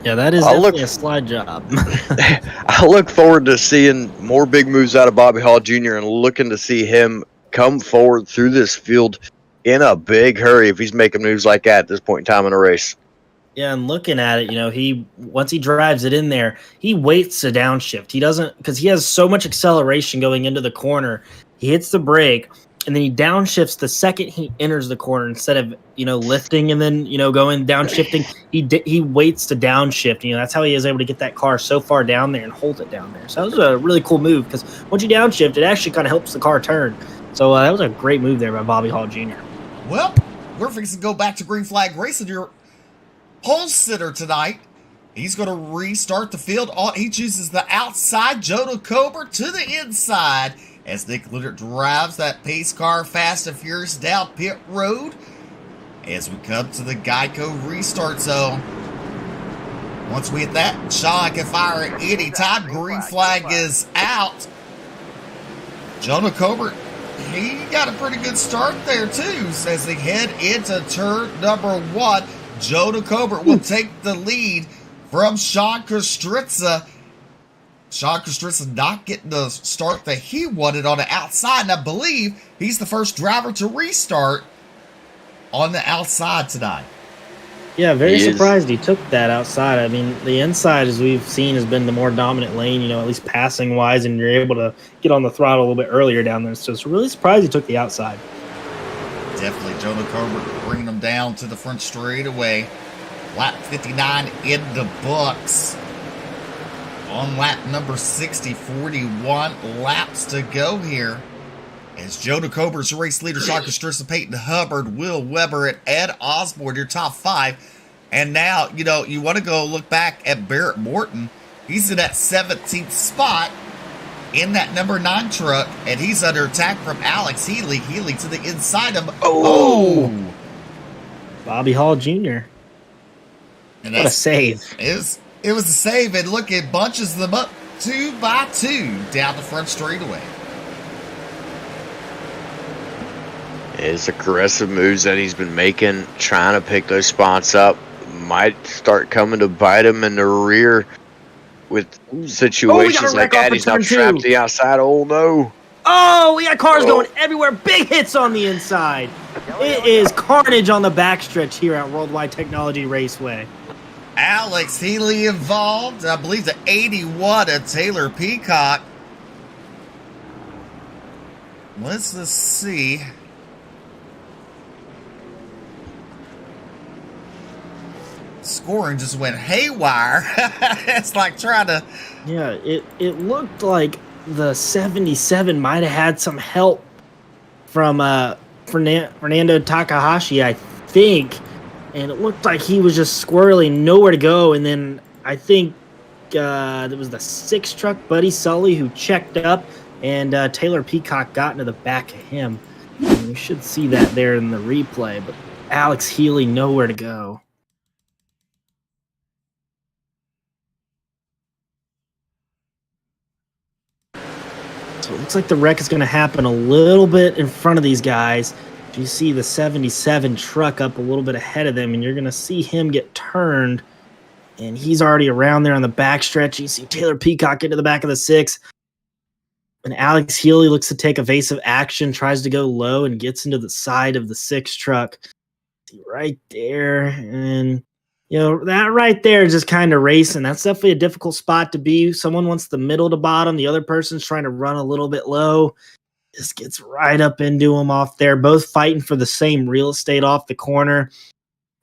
Yeah, that is definitely a slide job. I look forward to seeing more big moves out of Bobby Hall Jr. and looking to see him come forward through this field in a big hurry if he's making moves like that at this point in time in the race. Yeah, and looking at it, once he drives it in there, he waits to downshift. He doesn't, because he has so much acceleration going into the corner. He hits the brake, and then he downshifts the second he enters the corner instead of lifting and then going downshifting. He waits to downshift. That's how he is able to get that car so far down there and hold it down there. So that was a really cool move because once you downshift, it actually kind of helps the car turn. So that was a great move there by Bobby Hall Jr. Well, we're fixing to go back to green flag racing. Your pole sitter tonight. He's going to restart the field. He chooses the outside. Jonah Cober to the inside as Nick Lutter drives that pace car fast and furious down pit road as we come to the Geico restart zone. Once we hit that, Sean can fire at any time. Green flag is out. Jonah Cober, he got a pretty good start there too as they head into turn number 1. Jonah Cober will take the lead from Sean Kostritza. Sean Kostritza not getting the start that he wanted on the outside, and I believe he's the first driver to restart on the outside tonight. Yeah, very surprised he took that outside. I mean, the inside, as we've seen, has been the more dominant lane, at least passing-wise, and you're able to get on the throttle a little bit earlier down there. So it's really surprised he took the outside. Definitely Jonah Cober bringing them down to the front straightaway. Lap 59 in the books. On lap number 60, 41 laps to go here. As Jonah Cober's race leader, Sean Kostritza, Peyton Hubbard, Will Weber, and Ed Osborne, your top 5. And now, you want to go look back at Barrett Morton. He's in that 17th spot. in that number 9 truck, and he's under attack from Alex Healy. Healy to the inside of Bobby Hall Jr. And What a save. It was a save, and look, it bunches them up 2 by 2 down the front straightaway. His aggressive moves that he's been making, trying to pick those spots up, might start coming to bite him in the rear with situations like that. He's not trapped to the outside. Oh, no. Oh, we got cars going everywhere. Big hits on the inside. It is carnage on the backstretch here at Worldwide Technology Raceway. Alex Healy involved. I believe the 81 of Taylor Peacock. Let's just see. Scoring just went haywire. It's like trying to... Yeah, it looked like the 77 might have had some help from Fernando Takahashi, I think. And it looked like he was just squirreling, nowhere to go. And then I think there was the 6 truck, Buddy Sully, who checked up. And Taylor Peacock got into the back of him. And you should see that there in the replay. But Alex Healy, nowhere to go. So it looks like the wreck is going to happen a little bit in front of these guys. You see the 77 truck up a little bit ahead of them, and you're going to see him get turned, and he's already around there on the backstretch. You see Taylor Peacock into the back of the 6, and Alex Healy looks to take evasive action, tries to go low, and gets into the side of the 6 truck. See right there, and you know, that right there is just kind of racing. That's definitely a difficult spot to be. Someone wants the middle to bottom. The other person's trying to run a little bit low. Just gets right up into him off there. Both fighting for the same real estate off the corner.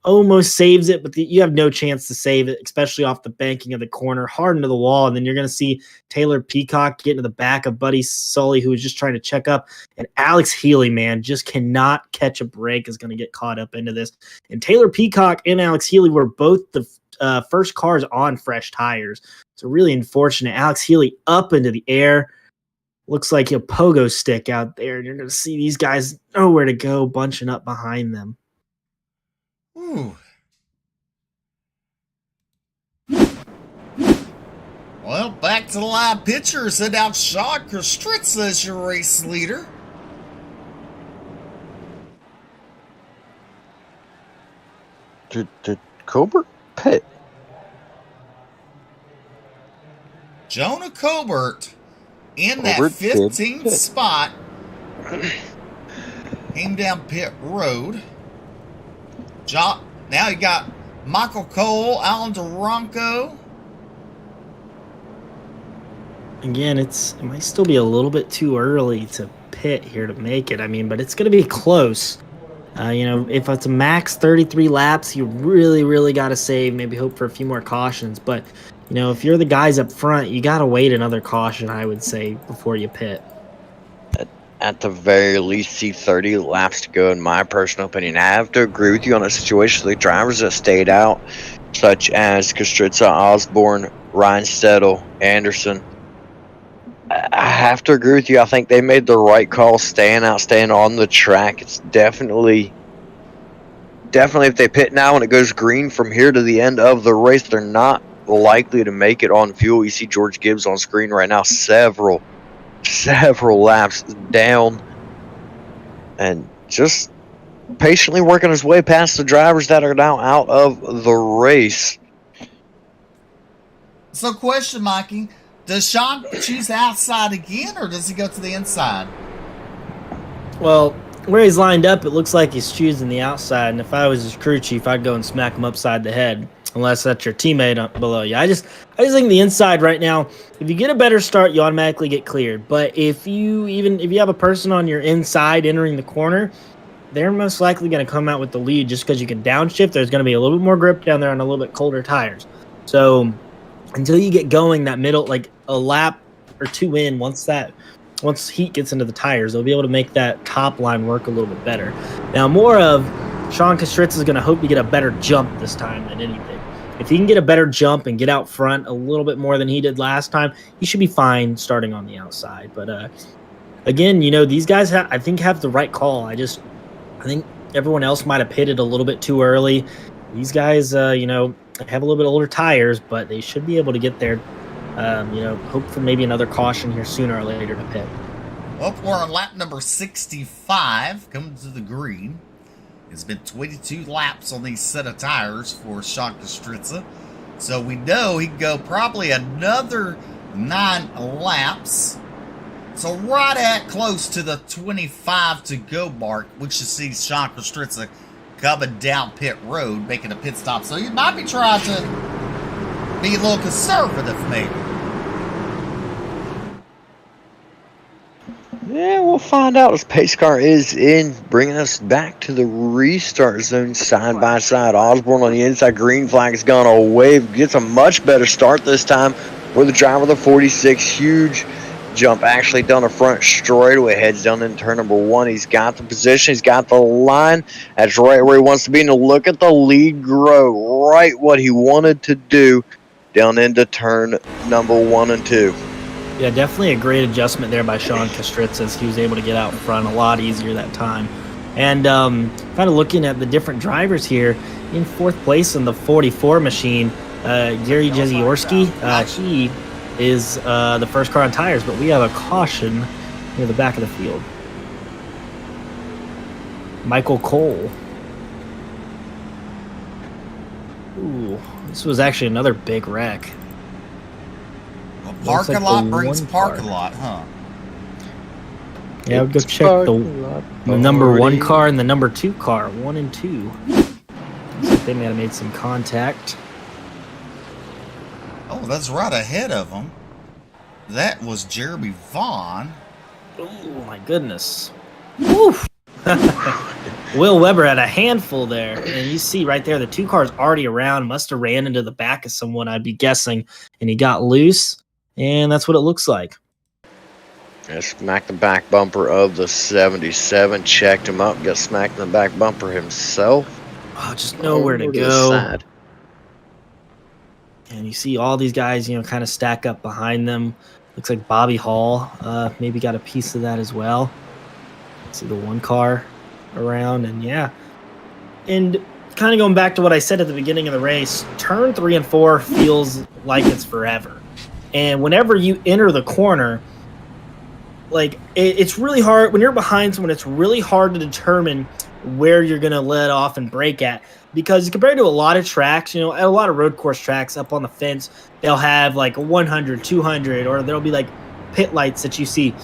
Almost saves it, but you have no chance to save it, especially off the banking of the corner. Hard into the wall, and then you're going to see Taylor Peacock get into the back of Buddy Sully, who was just trying to check up. And Alex Healy, man, just cannot catch a break, is going to get caught up into this. And Taylor Peacock and Alex Healy were both the first cars on fresh tires. So really unfortunate. Alex Healy up into the air. Looks like a pogo stick out there, and you're going to see these guys nowhere to go, bunching up behind them. Ooh. Well, back to the live pictures, and now Sean Kostritza is your race leader. Did Colbert pit? Jonah Colbert in that 15th spot. Came down pit road. Now you got Michael Cole, Alan Duranco. Again, it might still be a little bit too early to pit here to make it. I mean, but it's going to be close. You know, if it's a max 33 laps, you really, really got to save. Maybe hope for a few more cautions. But, you know, if you're the guys up front, you got to wait another caution, I would say, before you pit. At the very least, see 30 laps to go, in my personal opinion. I have to agree with you on a situation. The drivers that stayed out, such as Kostritza, Osborne, Ryan Stedel, Anderson, I have to agree with you. I think they made the right call staying out, staying on the track. It's definitely if they pit now and it goes green from here to the end of the race, they're not likely to make it on fuel. You see George Gibbs on screen right now, several laps down, and just patiently working his way past the drivers that are now out of the race. So question, Mikey, does Sean choose the outside again, or does he go to the inside? Well, where he's lined up, it looks like he's choosing the outside, and if I was his crew chief, I'd go and smack him upside the head, unless that's your teammate up below you. I just think the inside right now, if you get a better start, you automatically get cleared. But if you have a person on your inside entering the corner, they're most likely going to come out with the lead just because you can downshift. There's going to be a little bit more grip down there on a little bit colder tires. So until you get going that middle, like a lap or two in, once heat gets into the tires, they'll be able to make that top line work a little bit better. Now, more of Sean Kostritza is going to hope to get a better jump this time than anything. if he can get a better jump and get out front a little bit more than he did last time, he should be fine starting on the outside. But again, these guys I think have the right call. I think everyone else might have pitted a little bit too early. These guys, have a little bit older tires, but they should be able to get there. Hope for maybe another caution here sooner or later to pit. Well, we're on lap number 65, coming to the green. It's been 22 laps on these set of tires for Sean Kostritza. So we know he can go probably another 9 laps. So right at close to the 25 to go mark, we should see Sean Kostritza coming down pit road, making a pit stop. So he might be trying to be a little conservative, maybe. Yeah, we'll find out. This pace car is in, bringing us back to the restart zone side by side. Osborne on the inside, green flag has gone away. Gets a much better start this time for the driver of the 46. Huge jump actually down the front straightaway, heads down in turn number 1. He's got the position, he's got the line. That's right where he wants to be. And look at the lead grow. Right what he wanted to do down into turn number 1 and 2. Yeah, definitely a great adjustment there by Sean Kostritza as he was able to get out front a lot easier that time. And kind of looking at the different drivers here, in 4th place in the 44 machine, Gary Jeziorski, he is the first car on tires, but we have a caution near the back of the field. Michael Cole. Ooh, this was actually another big wreck. Parking lot brings parking lot, huh? Yeah, we'll go check the number 1 car and the number 2 car, 1 and 2. Looks like they may have made some contact. Oh, that's right ahead of them. That was Jeremy Vaughn. Oh, my goodness. Woof. Will Weber had a handful there. And you see right there, the 2 cars already around. Must have ran into the back of someone, I'd be guessing. And he got loose. And that's what it looks like. Yeah, smacked the back bumper of the 77. Checked him up. Got smacked in the back bumper himself. Oh, just nowhere to go. And you see all these guys, kind of stack up behind them. Looks like Bobby Hall maybe got a piece of that as well. See the 1 car around, and yeah. And kind of going back to what I said at the beginning of the race, turn 3 and 4 feels like it's forever. And whenever you enter the corner, like it's really hard when you're behind someone. It's really hard to determine where you're going to let off and brake at, because compared to a lot of tracks, at a lot of road course tracks up on the fence, they'll have like a 100, 200, or there'll be like pit lights that you see.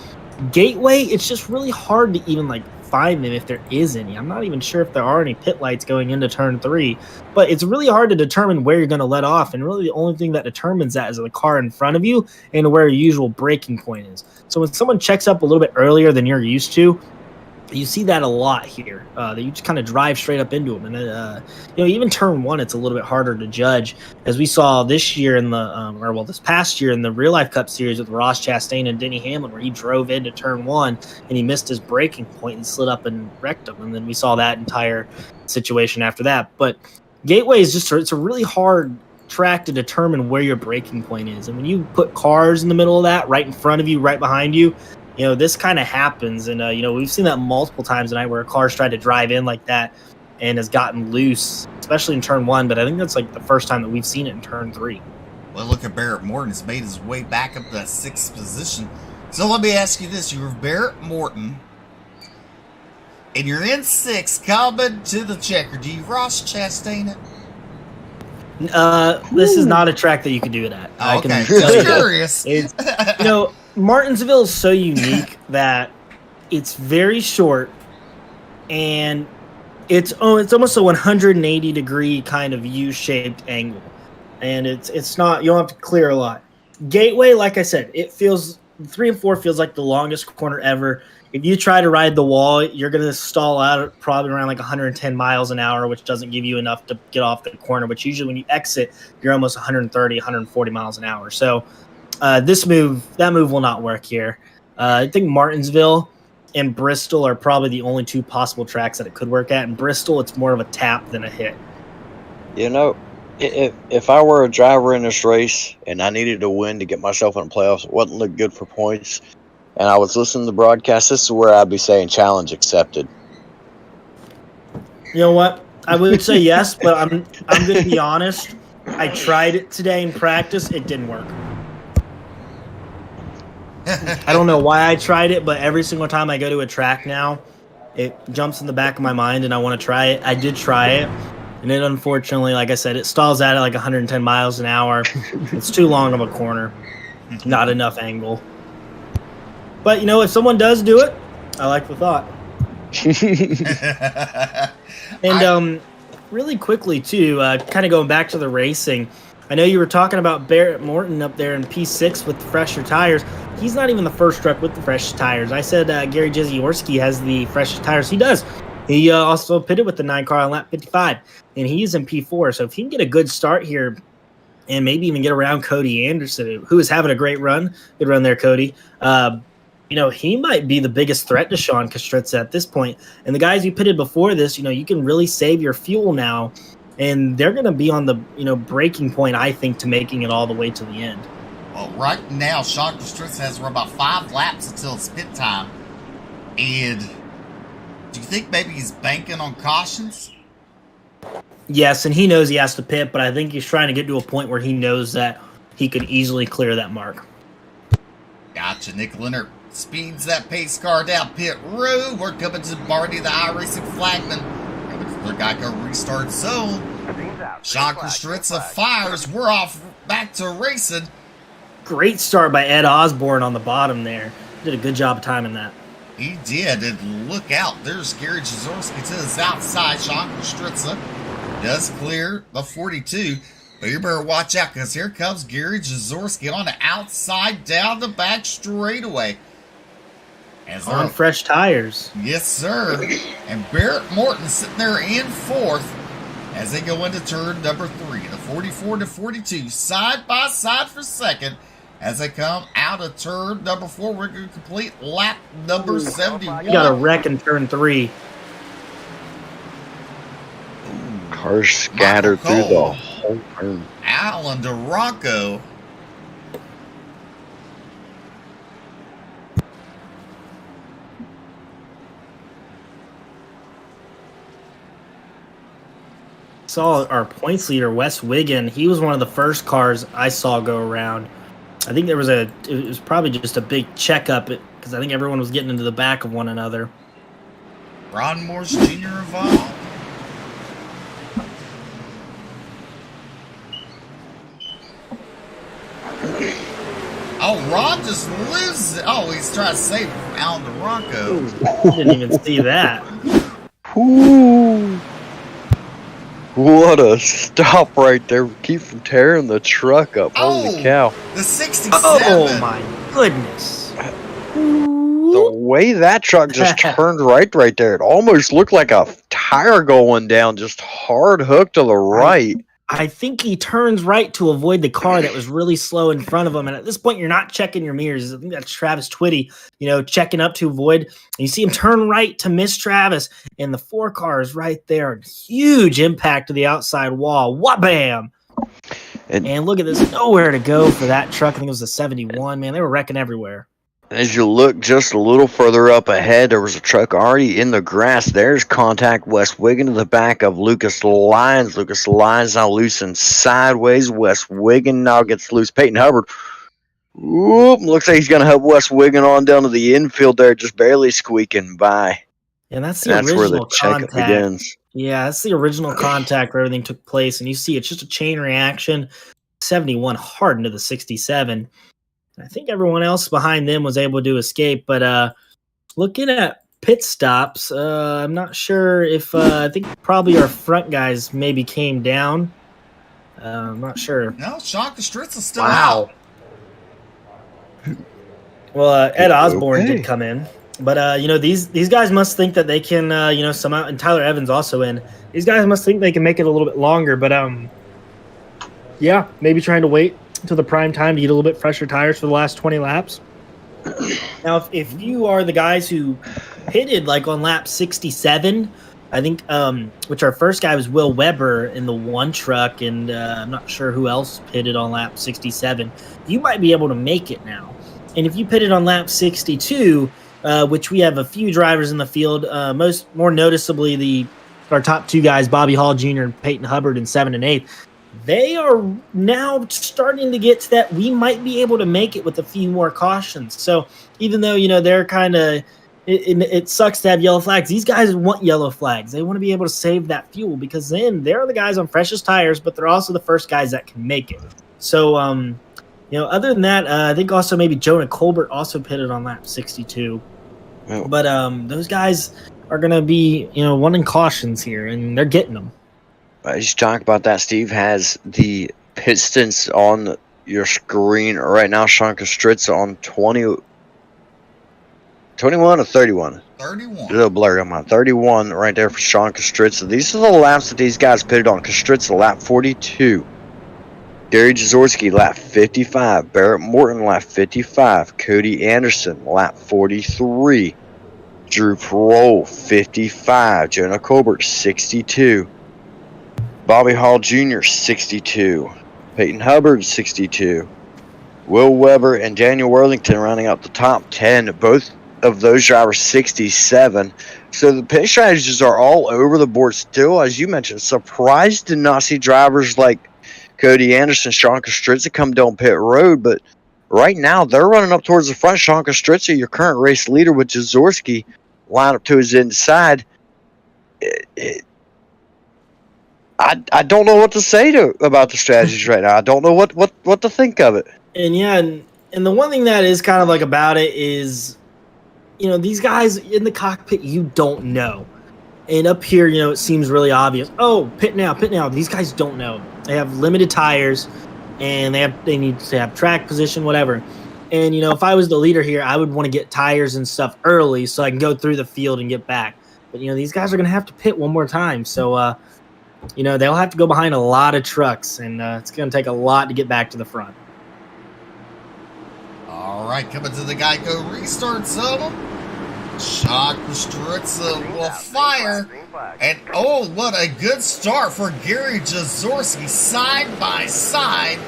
Gateway, it's just really hard to even like find them if there is any. I'm not even sure if there are any pit lights going into turn 3, but it's really hard to determine where you're going to let off. And really the only thing that determines that is the car in front of you and where your usual braking point is. So when someone checks up a little bit earlier than you're used to, you see that a lot here, that you just kind of drive straight up into them. And, even turn 1, it's a little bit harder to judge, as we saw this year in the, this past year in the Real Life Cup Series with Ross Chastain and Denny Hamlin, where he drove into turn 1 and he missed his braking point and slid up and wrecked him. And then we saw that entire situation after that. But Gateway is it's a really hard track to determine where your braking point is. And when you put cars in the middle of that, right in front of you, right behind you, this kind of happens. And, we've seen that multiple times tonight where cars tried to drive in like that and has gotten loose, especially in turn 1. But I think that's like the first time that we've seen it in turn 3. Well, look at Barrett Morton. He's made his way back up to that 6th position. So let me ask you this. You're Barrett Morton, and you're in 6th, coming to the checker. Do you Ross Chastain it? This is not a track that you can do it at. Oh, okay. Just curious. Martinsville is so unique that it's very short, and it's almost a 180 degree kind of U-shaped angle, and it's not, you don't have to clear a lot. Gateway, like I said, it feels 3 and 4 feels like the longest corner ever. If you try to ride the wall, you're going to stall out at probably around like 110 miles an hour, which doesn't give you enough to get off the corner. But usually when you exit, you're almost 130, 140 miles an hour. So that move will not work here. I think Martinsville and Bristol are probably the only 2 possible tracks that it could work at. In Bristol, it's more of a tap than a hit. If I were a driver in this race and I needed to win to get myself in the playoffs, it wouldn't look good for points, and I was listening to the broadcast, this is where I'd be saying challenge accepted. You know what? I would say yes, but I'm going to be honest. I tried it today in practice. It didn't work. I don't know why I tried it, but every single time I go to a track now, it jumps in the back of my mind and I want to try it. I did try it, and it unfortunately, like I said, it stalls out at like 110 miles an hour. It's too long of a corner, not enough angle. But, you know, if someone does do it, I like the thought. And really quickly, too, kind of going back to the racing, I know you were talking about Barrett Morton up there in P6 with the fresher tires. He's not even the first truck with the fresh tires. I said Gary Jeziorsky has the freshest tires. He does. He also pitted with the 9 car on lap 55, and he's in P4. So if he can get a good start here and maybe even get around Cody Anderson, who is having a great run, good run there, Cody, you know, he might be the biggest threat to Sean Kastritza at this point. And the guys you pitted before this, you know, you can really save your fuel now. And they're going to be on the, you know, breaking point, I think, to making it all the way to the end. Well, right now, Sean Kastritza has run about 5 laps until it's pit time. And do you think maybe he's banking on cautions? Yes, and he knows he has to pit, but I think he's trying to get to a point where he knows that he could easily clear that mark. Gotcha. Nick Leonard speeds that pace car down pit road. We're coming to Marty, the iRacing flagman. Coming to the Geico restart zone. Sean Kastritza fires. We're off back to racing. Great start by Ed Osborne on the bottom there. Did a good job of timing that. He did. And look out. There's Gary Jezorski to his outside. Sean Kastritza does clear the 42. But you better watch out, because here comes Gary Jezorski on the outside down the back straightaway. On fresh tires. Yes, sir. And Barrett Morton sitting there in 4th as they go into turn number 3. The 44 to 42 side by side for 2nd as they come out of turn number 4. We're going to complete lap number 71. You got a wreck in turn 3. Cars scattered through the whole turn. Alan DeRocco. Saw our points leader, Wes Wiggin. He was one of the first cars I saw go around. I think it was probably just a big checkup because I think everyone was getting into the back of one another. Ron Morse Jr. involved. Oh, Ron just loses it. Oh, he's trying to save it from Alan DeRocco. Didn't even see that. Ooh. What a stop right there. Keep from tearing the truck up. Holy cow. The 67. Oh, my goodness. The way that truck just turned right there, it almost looked like a tire going down, just hard hook to the right. I think he turns right to avoid the car that was really slow in front of him. And at this point, you're not checking your mirrors. I think that's Travis Twitty, you know, checking up to avoid. And you see him turn right to miss Travis. And the 4 car is right there. Huge impact to the outside wall. Wha-bam! And look at this. Nowhere to go for that truck. I think it was a 71. Man, they were wrecking everywhere. As you look just a little further up ahead, there was a truck already in the grass. There's contact. Wes Wiggin to the back of Lucas Lyons. Lucas Lyons now loose sideways. Wes Wiggin now gets loose. Peyton Hubbard. Whoop, looks like he's going to help Wes Wiggin on down to the infield there, just barely squeaking by. And that's where the checkup begins. Yeah, that's the original contact where everything took place. And you see it's just a chain reaction. 71 hard into the 67. I think everyone else behind them was able to escape, but looking at pit stops, I'm not sure if I think probably our front guys maybe came down. I'm not sure. No, Sean Kastritza's still out. Well, Ed Osborne did come in, but you know these guys must think that they can you know somehow, and Tyler Evans also in. These guys must think they can make it a little bit longer, but yeah, maybe trying to wait to the prime time to get a little bit fresher tires for the last 20 laps. Now, if you are the guys who pitted like on lap 67, I think, which our first guy was Will Weber in the one truck, and I'm not sure who else pitted on lap 67. You might be able to make it now. And if you pitted on lap 62, which we have a few drivers in the field, more noticeably our top two guys, Bobby Hall Jr. and Peyton Hubbard in 7 and 8, they are now starting to get to that we might be able to make it with a few more cautions. So even though, they're kind of, it sucks to have yellow flags, these guys want yellow flags. They want to be able to save that fuel, because then they're the guys on freshest tires, but they're also the first guys that can make it. So, other than that, I think also maybe Jonah Colbert also pitted on lap 62. Oh. But those guys are going to be, wanting cautions here, and they're getting them. As you talk about that, Steve has the Pistons on your screen right now. Sean Kostritza on 21 or 31? 31. A little blurry on mine. 31 right there for Sean Kostritza. These are the laps that these guys pitted on. Kostritza, lap 42. Gary Jaworski, lap 55. Barrett Morton, lap 55. Cody Anderson, lap 43. Drew Parole, 55. Jonah Colbert, 62. Bobby Hall Jr., 62. Peyton Hubbard, 62. Will Weber and Daniel Worthington rounding out the top 10. Both of those drivers, 67. So the pit strategies are all over the board still. As you mentioned, surprised to not see drivers like Cody Anderson, Sean Kostritza come down pit road. But right now, they're running up towards the front. Sean Kostritza, your current race leader with Jaworski, line up to his inside. I don't know what to say about the strategies right now. I don't know what to think of it. And and the one thing that is kind of like about it is, these guys in the cockpit, you don't know. And up here, it seems really obvious. Oh, pit now. These guys don't know. They have limited tires, and they need to have track position, whatever. And, if I was the leader here, I would want to get tires and stuff early so I can go through the field and get back. But, these guys are going to have to pit one more time. So, they'll have to go behind a lot of trucks, and it's going to take a lot to get back to the front. All right, coming to the Geico restart zone. Sean Kostritza will fire. And, oh, what a good start for Gary Jaworski, side by side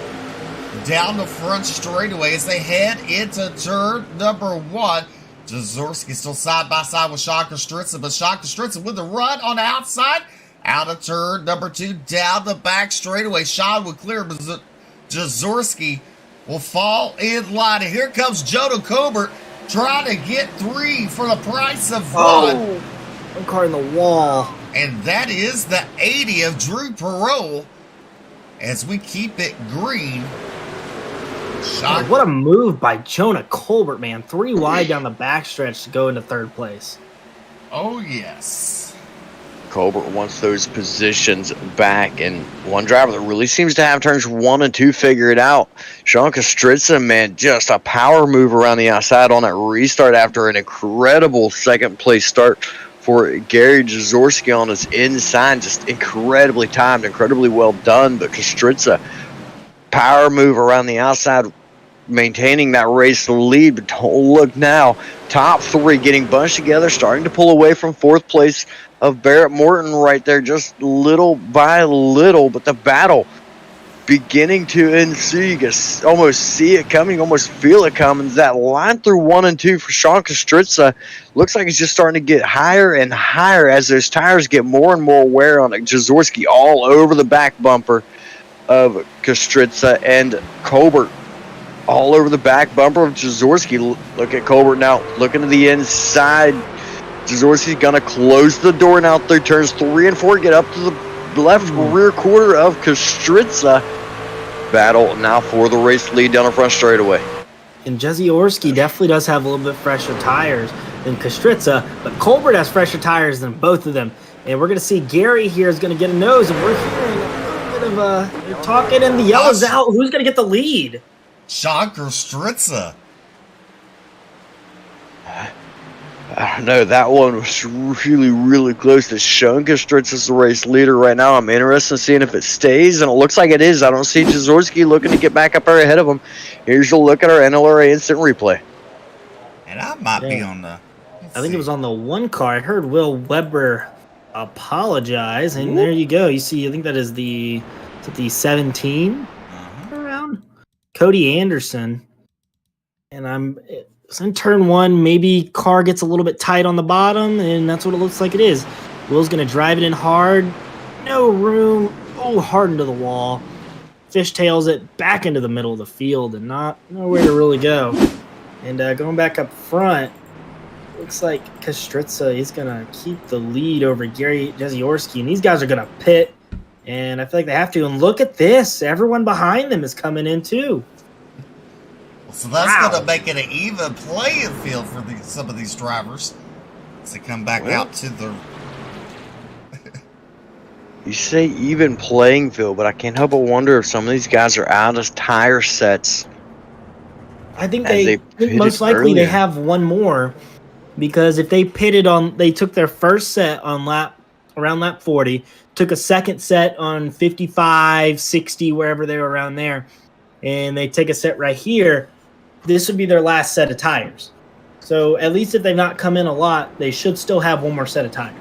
down the front straightaway as they head into turn number 1. Jaworski still side by side with Sean Kostritza, but Sean Kostritza with the run on the outside. Out of turn number 2, down the back straightaway. Sean will clear, but Jaworski will fall in line. And here comes Jonah Colbert trying to get 3 for the price of 1. One car in the wall. And that is the 80 of Drew Parole as we keep it green. Man, what a move by Jonah Colbert, man. 3 wide down the backstretch to go into third place. Oh, yes. Colbert wants those positions back, and one driver that really seems to have turns 1 and 2 figured out. Sean Kostritza, man, just a power move around the outside on that restart after an incredible second place start for Gary Jaworski on his inside. Just incredibly timed, incredibly well done, but Kostritza, power move around the outside, maintaining that race lead. But don't look now. Top 3 getting bunched together, starting to pull away from 4th place of Barrett Morton right there, just little by little, but the battle beginning to ensue. You can almost see it coming, almost feel it coming. That line through 1 and 2 for Sean Kostritza looks like it's just starting to get higher and higher as those tires get more and more wear on it. Jaworski all over the back bumper of Kostritza, and Colbert all over the back bumper of Jaworski. Look at Colbert now, looking to the inside. Jaworski's going to close the door now through turns 3 and 4. Get up to the left rear quarter of Kostritza. Battle now for the race lead down the front straightaway. And Jaworski definitely does have a little bit fresher tires than Kostritza, but Colbert has fresher tires than both of them. And we're going to see Gary here is going to get a nose, and we're hearing a little bit of talking, and the yellow's out. Who's going to get the lead? Sean Kostritza. I don't know. That one was really, really close to Sean Kostritza's the race leader right now. I'm interested in seeing if it stays, and it looks like it is. I don't see Jaworski looking to get back up there ahead of him. Here's a look at our NLRA instant replay. And I might be on the... I think it was on the 1 car. I heard Will Weber apologize. And there you go. You see, I think that is the 17 around Cody Anderson. And it's in turn one. Maybe car gets a little bit tight on the bottom, and that's what it looks like it is. Will's going to drive it in hard. No room. Oh, hard into the wall. Fishtails it back into the middle of the field and nowhere to really go. And going back up front, looks like Kastritza is going to keep the lead over Gary Jeziorski. And these guys are going to pit. And I feel like they have to. And look at this. Everyone behind them is coming in too. So that's going to make it an even playing field for some of these drivers as they come back out to the... You say even playing field, but I can't help but wonder if some of these guys are out of tire sets. I think most likely earlier. they have one more, because if they took their first set on around lap 40, took a second set on 55, 60, wherever they were around there, and they take a set right here, this would be their last set of tires. So at least if they've not come in a lot, they should still have one more set of tires.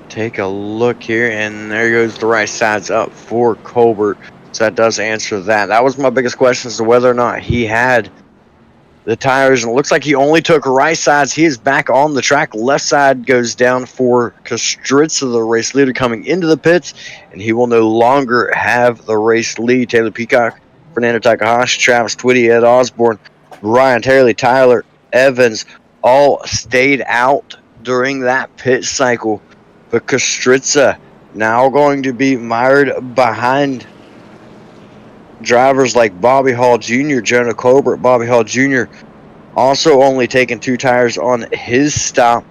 Take a look here, and there goes the right sides up for Colbert. So that does answer that. That was my biggest question as to whether or not he had the tires, and it looks like he only took right sides. He is back on the track. Left side goes down for Kastritza, the race leader, coming into the pits, and he will no longer have the race lead. Taylor Peacock, Fernando Takahashi, Travis Twitty, Ed Osborne, Ryan Tarley, Tyler Evans all stayed out during that pit cycle. But Kastritza now going to be mired behind drivers like Bobby Hall Jr., Jonah Colbert. Bobby Hall Jr. also only taking 2 tires on his stop.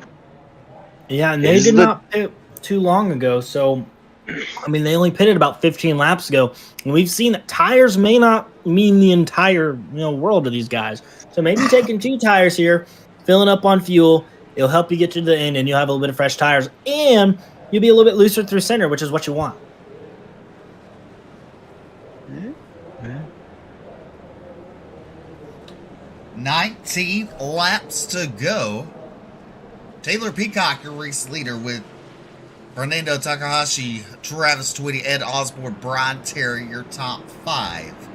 Yeah, and they did not pit too long ago. So, I mean, they only pitted about 15 laps ago. And we've seen that tires may not mean the entire world to these guys. So maybe taking 2 tires here, filling up on fuel, it'll help you get to the end, and you'll have a little bit of fresh tires, and you'll be a little bit looser through center, which is what you want. 19 laps to go. Taylor Peacock, your race leader, with Fernando Takahashi, Travis Twitty, Ed Osborne, Brian Terry, your top 5.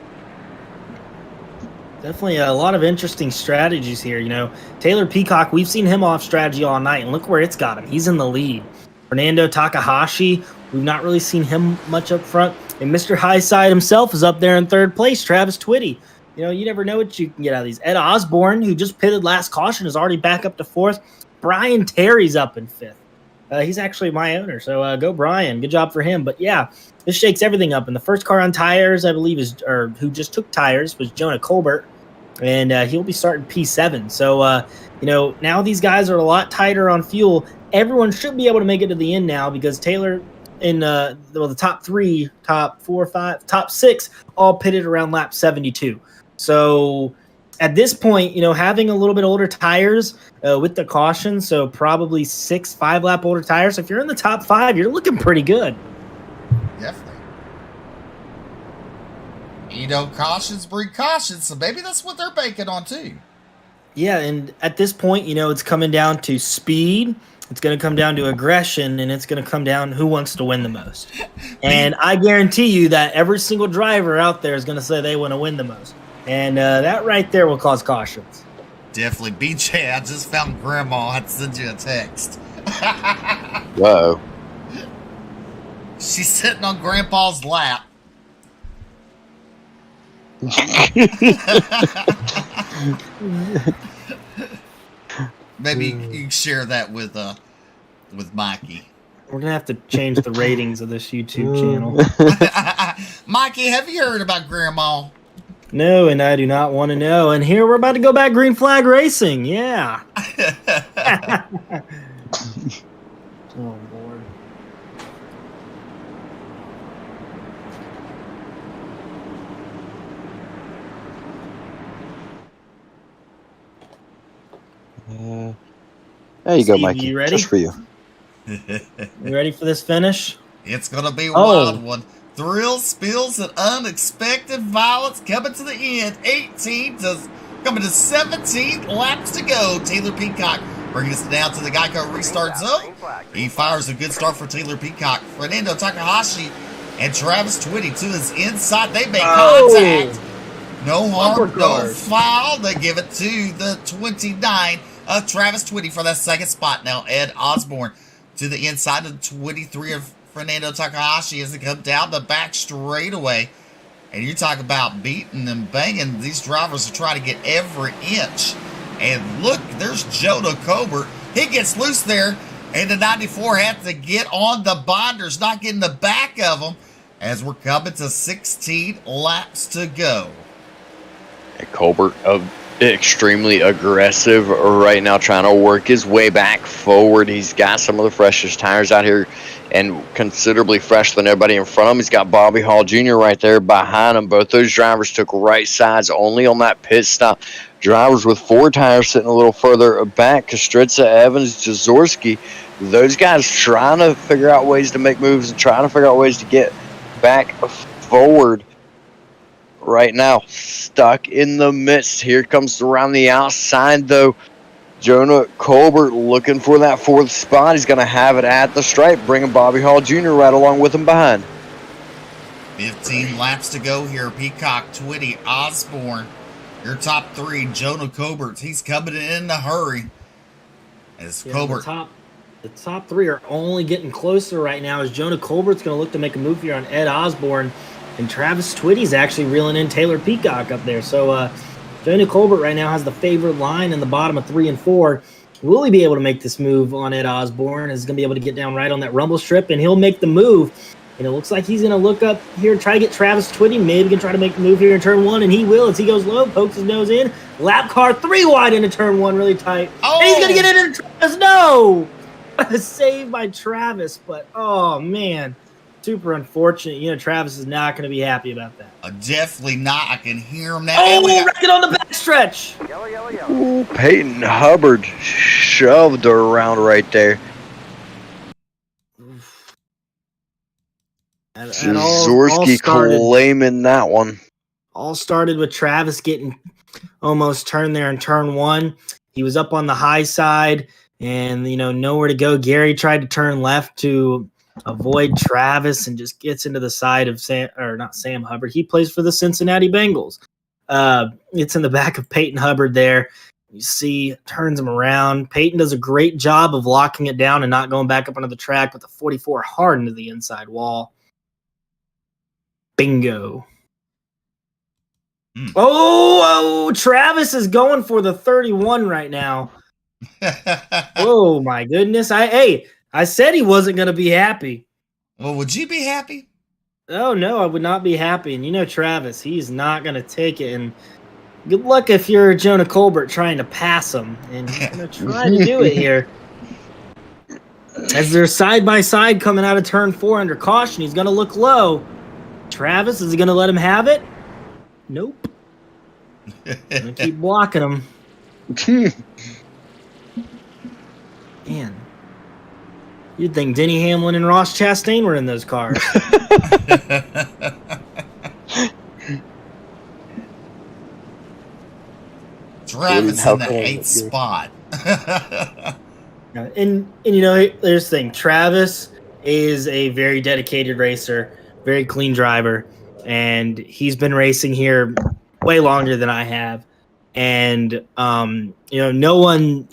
Definitely a lot of interesting strategies here. Taylor Peacock, we've seen him off strategy all night, and look where it's got him. He's in the lead. Fernando Takahashi, we've not really seen him much up front. And Mr. Highside himself is up there in 3rd place, Travis Twitty. You never know what you can get out of these. Ed Osborne, who just pitted last caution, is already back up to 4th. Brian Terry's up in 5th. He's actually my owner, so go Brian. Good job for him. But yeah, this shakes everything up. And the first car on tires, I believe, who just took tires, was Jonah Colbert. And he'll be starting P7. So, now these guys are a lot tighter on fuel. Everyone should be able to make it to the end now, because Taylor in the top 3, top 4, 5, top 6 all pitted around lap 72. So at this point, having a little bit older tires with the caution, so probably 6 5-lap older tires. If you're in the top 5, you're looking pretty good. Definitely. Cautions breed cautions, so maybe that's what they're banking on too. Yeah, and at this point, it's coming down to speed. It's going to come down to aggression, and it's going to come down who wants to win the most. And I guarantee you that every single driver out there is going to say they want to win the most. And that right there will cause cautions. Definitely. BJ, I just found Grandma. I had to send you a text. Whoa. She's sitting on Grandpa's lap. Maybe you can share that with Mikey. We're gonna have to change the ratings of this YouTube channel. Mikey, have you heard about Grandma? No, and I do not want to know. And here we're about to go back green flag racing. Yeah. Oh Lord. There you go, Steve, Mikey. you ready? Just for you. You ready for this finish? It's gonna be a wild one. Thrills, spills, and unexpected violence coming to the end. 18 to coming to 17 laps to go. Taylor Peacock, Bringing us down to the Geico restart zone. He fires a good start for Taylor Peacock. Fernando Takahashi and Travis Twitty to his inside. They make contact. No harm, no foul. They give it to the 29 of Travis Twitty for that second spot. Now Ed Osborne to the inside of the 23 of Fernando Takahashi as they come down the back straightaway. And you talk about beating and banging. These drivers are trying to get every inch. And look, there's Jonah Colbert. He gets loose there. And the 94 had to get on the binders, not getting the back of them, as we're coming to 16 laps to go. Colbert, extremely aggressive right now, trying to work his way back forward. He's got some of the freshest tires out here and considerably fresher than everybody in front of him. He's got Bobby Hall Jr. right there behind him. Both those drivers took right sides only on that pit stop. Drivers with 4 tires sitting a little further back. Kostritza, Evans, Jaworski, those guys trying to figure out ways to make moves and trying to figure out ways to get back forward. Right now, stuck in the midst. Here comes around the outside, though. Jonah Colbert looking for that 4th spot. He's going to have it at the stripe, bringing Bobby Hall Jr. right along with him behind. 15 laps to go here. Peacock, Twitty, Osborne. Your top 3, Jonah Colbert. He's coming in a hurry. As Colbert. The top 3 are only getting closer right now as Jonah Colbert's going to look to make a move here on Ed Osborne. And Travis Twitty's actually reeling in Taylor Peacock up there. So Jonah Colbert right now has the favored line in the bottom of 3 and 4. Will he be able to make this move on Ed Osborne? Is going to be able to get down right on that rumble strip, and he'll make the move. And it looks like he's going to look up here, try to get Travis Twitty. Maybe can try to make the move here in turn 1, and he will as he goes low, pokes his nose in. Lap car 3 wide into turn 1, really tight. Oh! And he's going to get it into Travis. No! Saved by Travis, but oh, man. Super unfortunate. You know, Travis is not going to be happy about that. Definitely not. I can hear him now. Oh, wrecking on the backstretch. Ooh, Peyton Hubbard shoved her around right there. Jaworski claiming that one. All started with Travis getting almost turned there in turn 1. He was up on the high side and, you know, nowhere to go. Gary tried to turn left to avoid Travis and just gets into the side of Sam Hubbard. He plays for the Cincinnati Bengals. It's in the back of Peyton Hubbard there. You see, turns him around. Peyton does a great job of locking it down and not going back up onto the track with the 44 hard into the inside wall. Bingo. Oh, Travis is going for the 31 right now. Oh, my goodness. I said he wasn't going to be happy. Well, would you be happy? Oh, no, I would not be happy. And you know Travis, he's not going to take it. And good luck if you're Jonah Colbert trying to pass him. And he's going to try to do it here. As they're side-by-side coming out of turn 4 under caution, he's going to look low. Travis, is he going to let him have it? Nope. Going to keep blocking him. Man. You'd think Denny Hamlin and Ross Chastain were in those cars. Travis in the 8th spot. and you know, there's the thing. Travis is a very dedicated racer, very clean driver, and he's been racing here way longer than I have. And you know, no one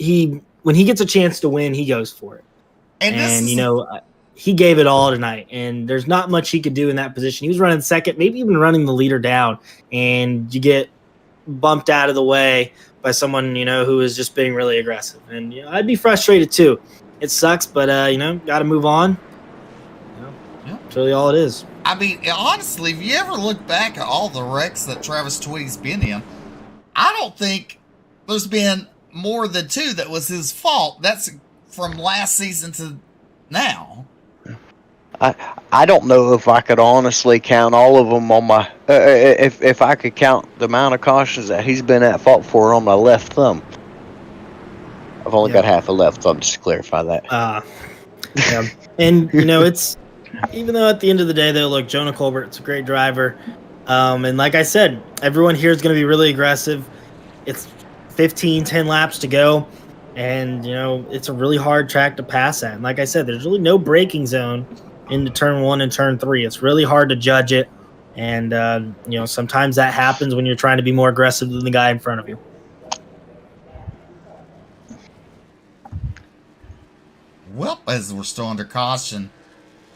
when he gets a chance to win, he goes for it. And you know, he gave it all tonight, and there's not much he could do in that position. He was running second, maybe even running the leader down, and you get bumped out of the way by someone, you know, who is just being really aggressive. And you know, I'd be frustrated too. It sucks, but you know, got to move on. You know, that's really all it is. I mean, honestly, if you ever look back at all the wrecks that Travis Twitty's been in, I don't think there's been more than 2 that was his fault. That's from last season to now. I don't know if I could honestly count all of them on my if I could count the amount of cautions that he's been at fault for on my left thumb. I've only got half a left thumb, just to clarify that. Yeah. And you know, it's even though at the end of the day, though, look, Jonah Colbert's a great driver, and like I said, everyone here is going to be really aggressive. It's 10 laps to go. And, it's a really hard track to pass at. And like I said, there's really no braking zone into turn 1 and turn 3. It's really hard to judge it. And, sometimes that happens when you're trying to be more aggressive than the guy in front of you. Well, as we're still under caution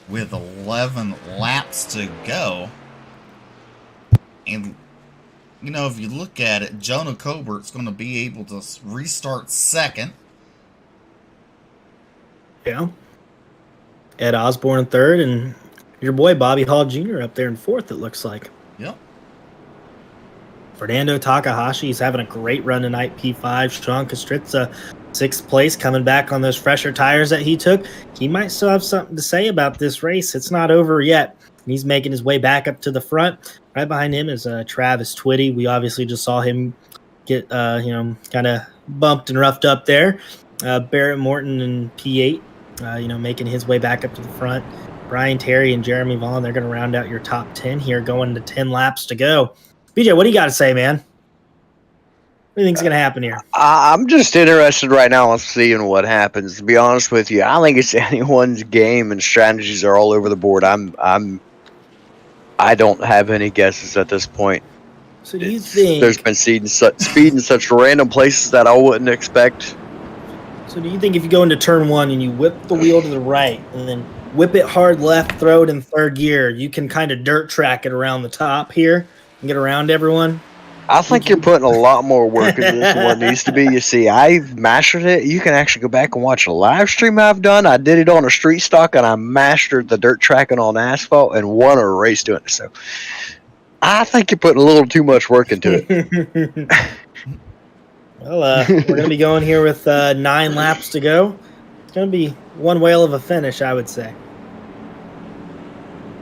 with 11 laps to go. And, if you look at it, Jonah Cobert's going to be able to restart second. Yeah. Ed Osborne in third, and your boy Bobby Hall Jr. up there in fourth, it looks like. Yep. Fernando Takahashi is having a great run tonight, P5. Sean Kostritza, 6th place, coming back on those fresher tires that he took. He might still have something to say about this race. It's not over yet. He's making his way back up to the front. Right behind him is Travis Twitty. We obviously just saw him get, kind of bumped and roughed up there. Barrett Morton in P8, making his way back up to the front. Brian Terry and Jeremy Vaughn, they're going to round out your top 10 here, going to 10 laps to go. BJ, what do you got to say, man? What do you think's going to happen here? I'm just interested right now on seeing what happens. To be honest with you, I think it's anyone's game, and strategies are all over the board. I don't have any guesses at this point. So do you think there's been speed in such random places that I wouldn't expect? So do you think if you go into turn 1 and you whip the wheel to the right and then whip it hard left, throw it in third gear, you can kind of dirt track it around the top here and get around everyone? I think you're putting a lot more work into this than what needs to be. You see, I've mastered it. You can actually go back and watch a live stream I've done. I did it on a street stock, and I mastered the dirt tracking on asphalt and won a race doing it. So I think you're putting a little too much work into it. Well, we're going to be going here with 9 laps to go. It's going to be one whale of a finish, I would say.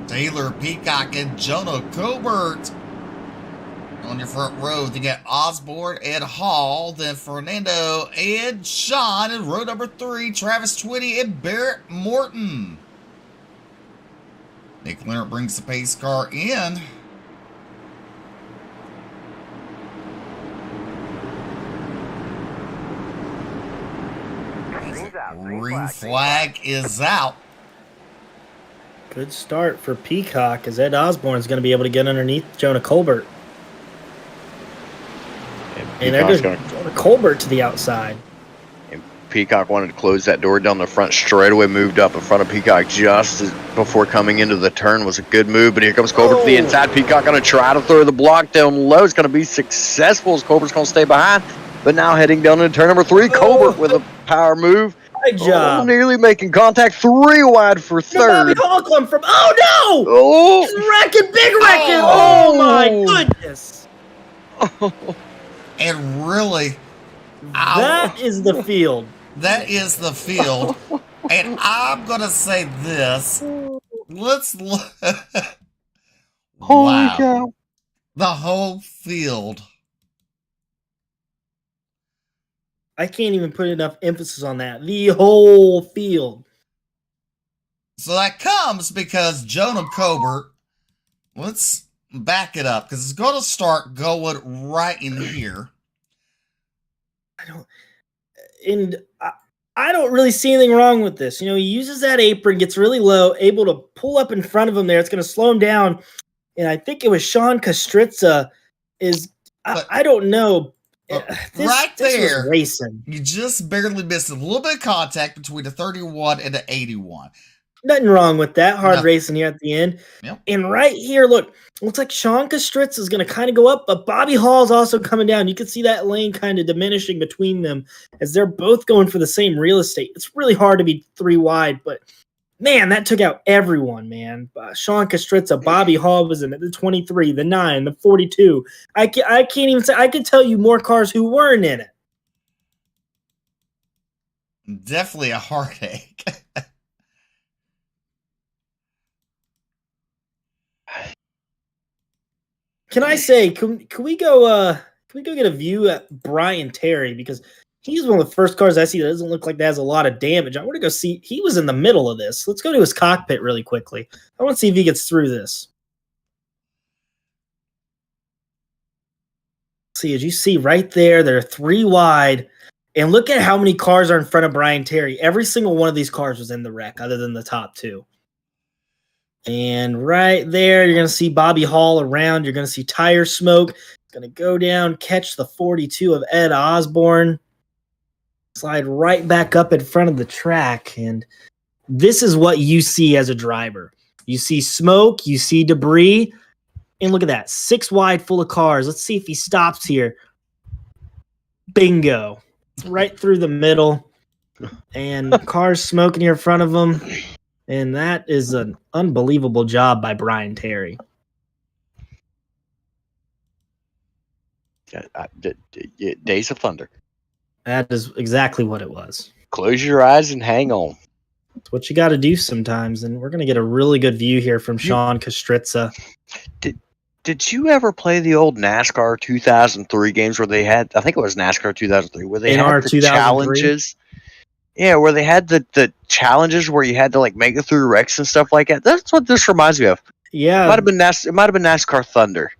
Taylor Peacock and Jonah Cobert on your front row. You got Osborne, Ed Hall, then Fernando, Ed, Sean, and row number 3, Travis Twitty and Barrett Morton. Nick Leonard brings the pace car in. Green flag is out. Good start for Peacock, as Ed Osborne is going to be able to get underneath Jonah Colbert. And there goes Jonah Colbert to the outside. And Peacock wanted to close that door down the front straightaway, moved up in front of Peacock just before coming into the turn. Was a good move, but here comes Colbert to the inside. Peacock going to try to throw the block down low. It's going to be successful as Colbert's going to stay behind. But now heading down into turn number 3, Colbert with a power move. Good job. Nearly making contact, 3 wide for third. Bobby Hall come from. Oh no! Oh, He's wrecking, big wrecking. Oh my goodness! And really, That is the field. That is the field. And I'm going to say this. Let's look. holy cow. The whole field. I can't even put enough emphasis on that. The whole field. So that comes because Jonah Cobert, let's back it up because it's going to start going right in here. I don't really see anything wrong with this. He uses that apron, gets really low, able to pull up in front of him there. It's going to slow him down. And I think it was Sean Kostritza I don't know. Right there, was racing. You just barely missed a little bit of contact between the 31 and the 81. Nothing wrong with that. Hard racing here at the end. Yep. And right here, look, looks like Sean Kostritz is going to kind of go up, but Bobby Hall's also coming down. You can see that lane kind of diminishing between them as they're both going for the same real estate. It's really hard to be 3 wide, but man, that took out everyone, man. Sean Kostritza, Bobby Hall was in it, the 23, the 9, the 42. I can't even say. I could tell you more cars who weren't in it. Definitely a heartache. Can I say, can we go get a view at Brian Terry, because he's one of the first cars I see that doesn't look like that has a lot of damage. I want to go see. He was in the middle of this. Let's go to his cockpit really quickly. I want to see if he gets through this. See, as you see right there, they're 3 wide, And look at how many cars are in front of Brian Terry. Every single one of these cars was in the wreck other than the top two. And right there, you're going to see Bobby Hall around. You're going to see tire smoke. It's going to go down, catch the 42 of Ed Osborne, slide right back up in front of the track. And this is what you see as a driver. You see smoke, you see debris, and look at that. 6 wide full of cars. Let's see if he stops here. Bingo. Right through the middle. And cars smoking here in front of him. And that is an unbelievable job by Brian Terry. Days of Thunder. That is exactly what it was. Close your eyes and hang on. It's what you got to do sometimes. And we're going to get a really good view here from Sean Kostritza. Did you ever play the old NASCAR 2003 games where they had, I think it was NASCAR 2003, where they had the challenges? Yeah, where they had the challenges where you had to like make it through wrecks and stuff like that. That's what this reminds me of. Yeah, it might have been NASCAR Thunder.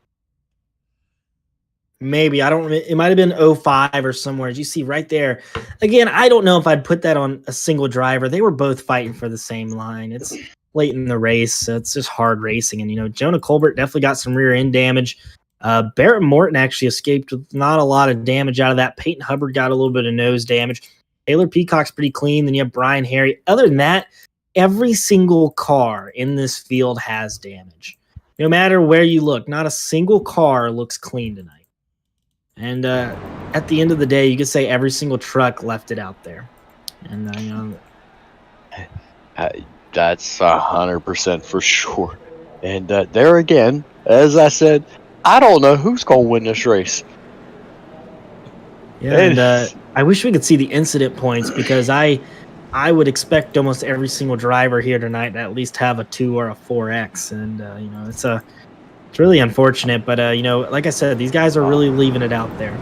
Maybe I don't. It might have been 05 or somewhere. As you see right there, again, I don't know if I'd put that on a single driver. They were both fighting for the same line. It's late in the race, so it's just hard racing. And Jonah Colbert definitely got some rear end damage. Barrett Morton actually escaped with not a lot of damage out of that. Peyton Hubbard got a little bit of nose damage. Taylor Peacock's pretty clean. Then you have Brian Harry. Other than that, every single car in this field has damage. No matter where you look, not a single car looks clean tonight. And at the end of the day, you could say every single truck left it out there. And that's 100% for sure. And there again, as I said, I don't know who's going to win this race. Yeah, and I wish we could see the incident points because I would expect almost every single driver here tonight to at least have a 2 or a 4X. And, it's really unfortunate. But, like I said, these guys are really leaving it out there.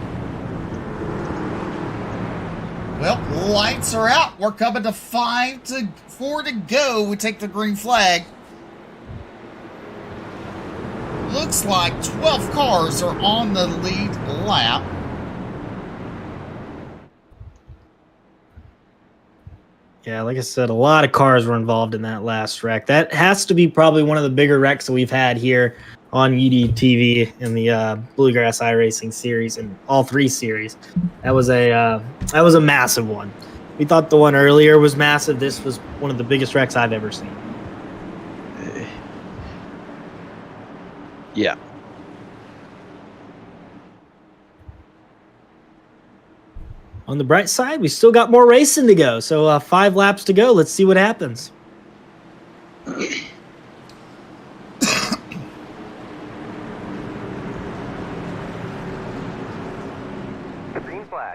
Well, lights are out. We're coming to 4 to go. We take the green flag. Looks like 12 cars are on the lead lap. Yeah, like I said, a lot of cars were involved in that last wreck. That has to be probably one of the bigger wrecks that we've had here on UDTV in the Bluegrass Iracing series and all 3 series. That was a massive one. We thought the one earlier was massive. This was one of the biggest wrecks I've ever seen. Yeah. On the bright side, we still got more racing to go. So 5 laps to go. Let's see what happens.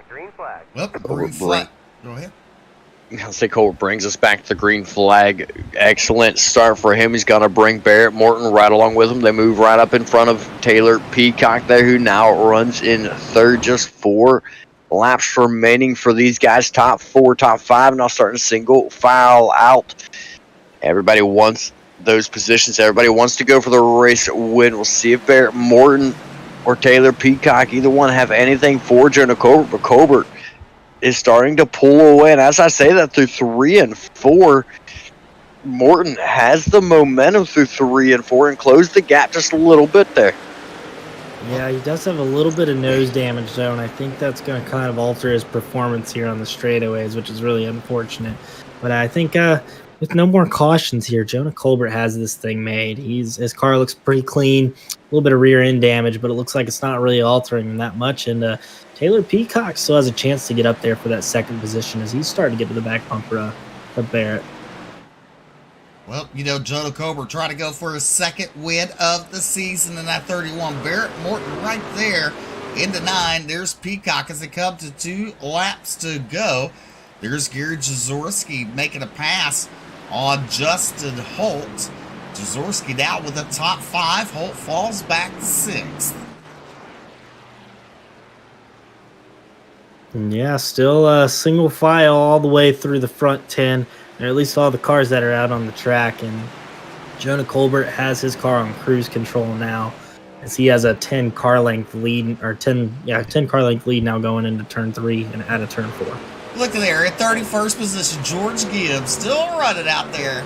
Green flag. Well, green flag. Go ahead. I'll say Colbert brings us back to the green flag. Excellent start for him. He's going to bring Barrett Morton right along with him. They move right up in front of Taylor Peacock there, who now runs in third. Just 4 laps remaining for these guys. Top 4, top 5, now starting to single file out. Everybody wants those positions. Everybody wants to go for the race win. We'll see if Barrett Morton or Taylor Peacock, either one, have anything for Jonah Colbert. But Colbert is starting to pull away. And as I say that, through 3 and 4, Morton has the momentum through 3 and 4 and closed the gap just a little bit there. Yeah, he does have a little bit of nose damage, though, and I think that's going to kind of alter his performance here on the straightaways, which is really unfortunate. But I think with no more cautions here, Jonah Colbert has this thing made. His car looks pretty clean, a little bit of rear end damage, but it looks like it's not really altering him that much. And Taylor Peacock still has a chance to get up there for that second position as he's starting to get to the back bumper of Barrett. Well, Jonah Colbert trying to go for his second win of the season in that 31. Barrett Morton right there into 9. There's Peacock as they come to 2 laps to go. There's Gary Jazorski making a pass on Justin Holt. Jazorski now with a top 5. Holt falls back to 6th. Yeah, still single file all the way through the front 10. Or at least all the cars that are out on the track. And Jonah Colbert has his car on cruise control now. as he has a 10 car length lead, or 10 car length lead now going into turn 3 and out of turn 4. Look at there, in 31st position, George Gibbs still running out there.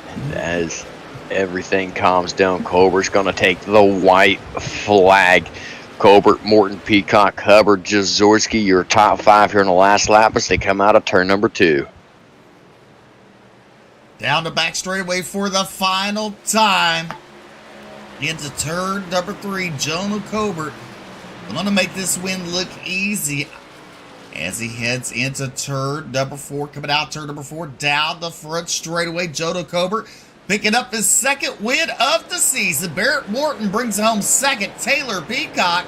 And as everything calms down, Colbert's going to take the white flag. Colbert, Morton, Peacock, Hubbard, Jaworski, your top 5 here in the last lap as they come out of turn number 2. Down the back straightaway for the final time. Into turn number 3, Jonah Colbert going to make this win look easy as he heads into turn number 4. Coming out turn number 4, down the front straightaway, Jonah Colbert picking up his second win of the season. Barrett Morton brings home second. Taylor Peacock,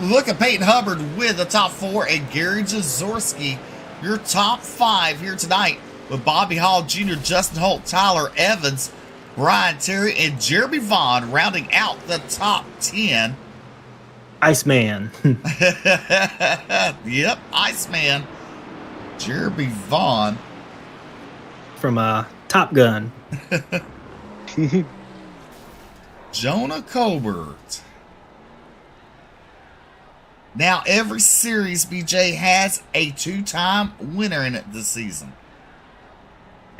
look at Peyton Hubbard with the top 4, and Gary Jaworski, your top 5 here tonight, with Bobby Hall Jr., Justin Holt, Tyler Evans, Brian Terry, and Jeremy Vaughn rounding out the top 10. Iceman. Yep, Iceman. Jeremy Vaughn. From Top Gun. Jonah Colbert. Now, every series, BJ, has a 2-time winner in it this season.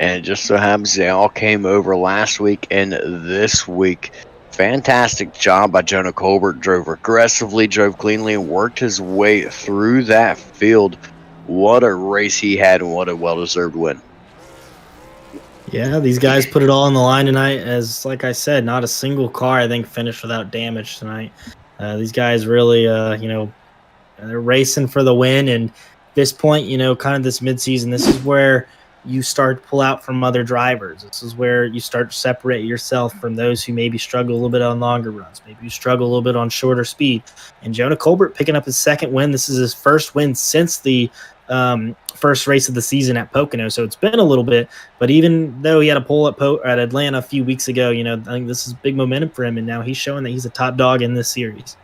And it just so happens they all came over last week and this week. Fantastic job by Jonah Colbert. Drove aggressively, drove cleanly, and worked his way through that field. What a race he had, and what a well-deserved win. Yeah, these guys put it all on the line tonight. As like I said, not a single car I think finished without damage tonight. These guys really, they're racing for the win. And at this point, kind of this midseason, this is where you start to pull out from other drivers. This is where you start to separate yourself from those who maybe struggle a little bit on longer runs. Maybe you struggle a little bit on shorter speed. And Jonah Colbert picking up his second win. This is his first win since the first race of the season at Pocono. So it's been a little bit, but even though he had a pole at Atlanta a few weeks ago, I think this is big momentum for him. And now he's showing that he's a top dog in this series.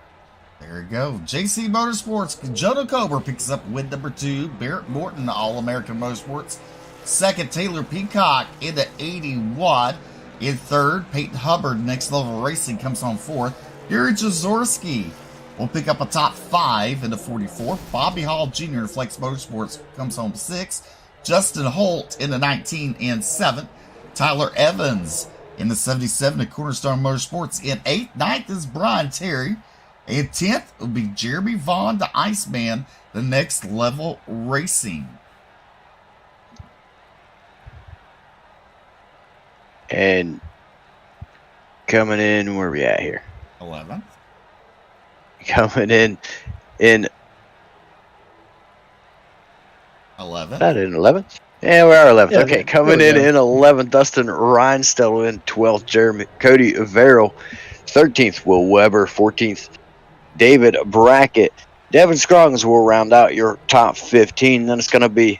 There you go. JC Motorsports, Jonah Colbert picks up win number 2. Barrett Morton, All-American Motorsports. Second, Taylor Peacock into 81. In third, Peyton Hubbard, Next Level Racing, comes on 4th. Gary Jaworski will pick up a top 5 into 44. Bobby Hall Jr. Flex Motorsports comes home 6th. Justin Holt in the 19 and 7th. Tyler Evans in the 77 at Cornerstone Motorsports in 8th. 9th is Brian Terry. And 10th will be Jeremy Vaughn, the Iceman, the Next Level Racing. And coming in, where are we at here? 11th. Coming in 11th. Is that in 11th? Yeah, we are 11th. Yeah, okay, coming in 11th, Dustin Reinstell in 12th, Cody Verrill, 13th, Will Weber, 14th, David Brackett. Devin Scroggins will round out your top 15. Then it's going to be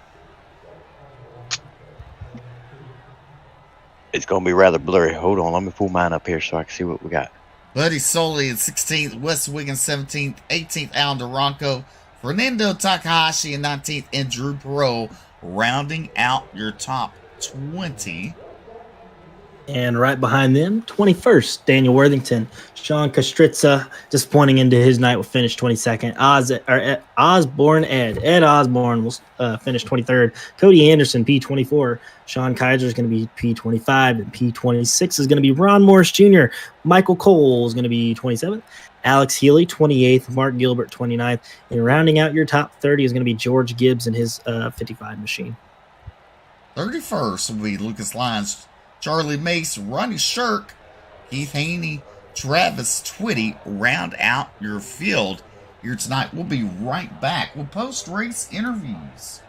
rather blurry. Hold on, let me pull mine up here so I can see what we got. Buddy Soley in 16th, Wes Wiggins 17th, 18th, Alan Duranco, Fernando Takahashi in 19th, and Drew Perot rounding out your top 20. And right behind them, 21st, Daniel Worthington. Sean Kastritza, disappointing into his night, will finish 22nd. Ed Osborne will finish 23rd. Cody Anderson, P24. Sean Kaiser is going to be P25. And P26 is going to be Ron Morris Jr. Michael Cole is going to be 27th. Alex Healy, 28th. Mark Gilbert, 29th. And rounding out your top 30 is going to be George Gibbs and his 55 machine. 31st will be Lucas Lyons, Charlie Mace, Ronnie Shirk, Keith Haney, Travis Twitty round out your field here tonight. We'll be right back with post-race interviews.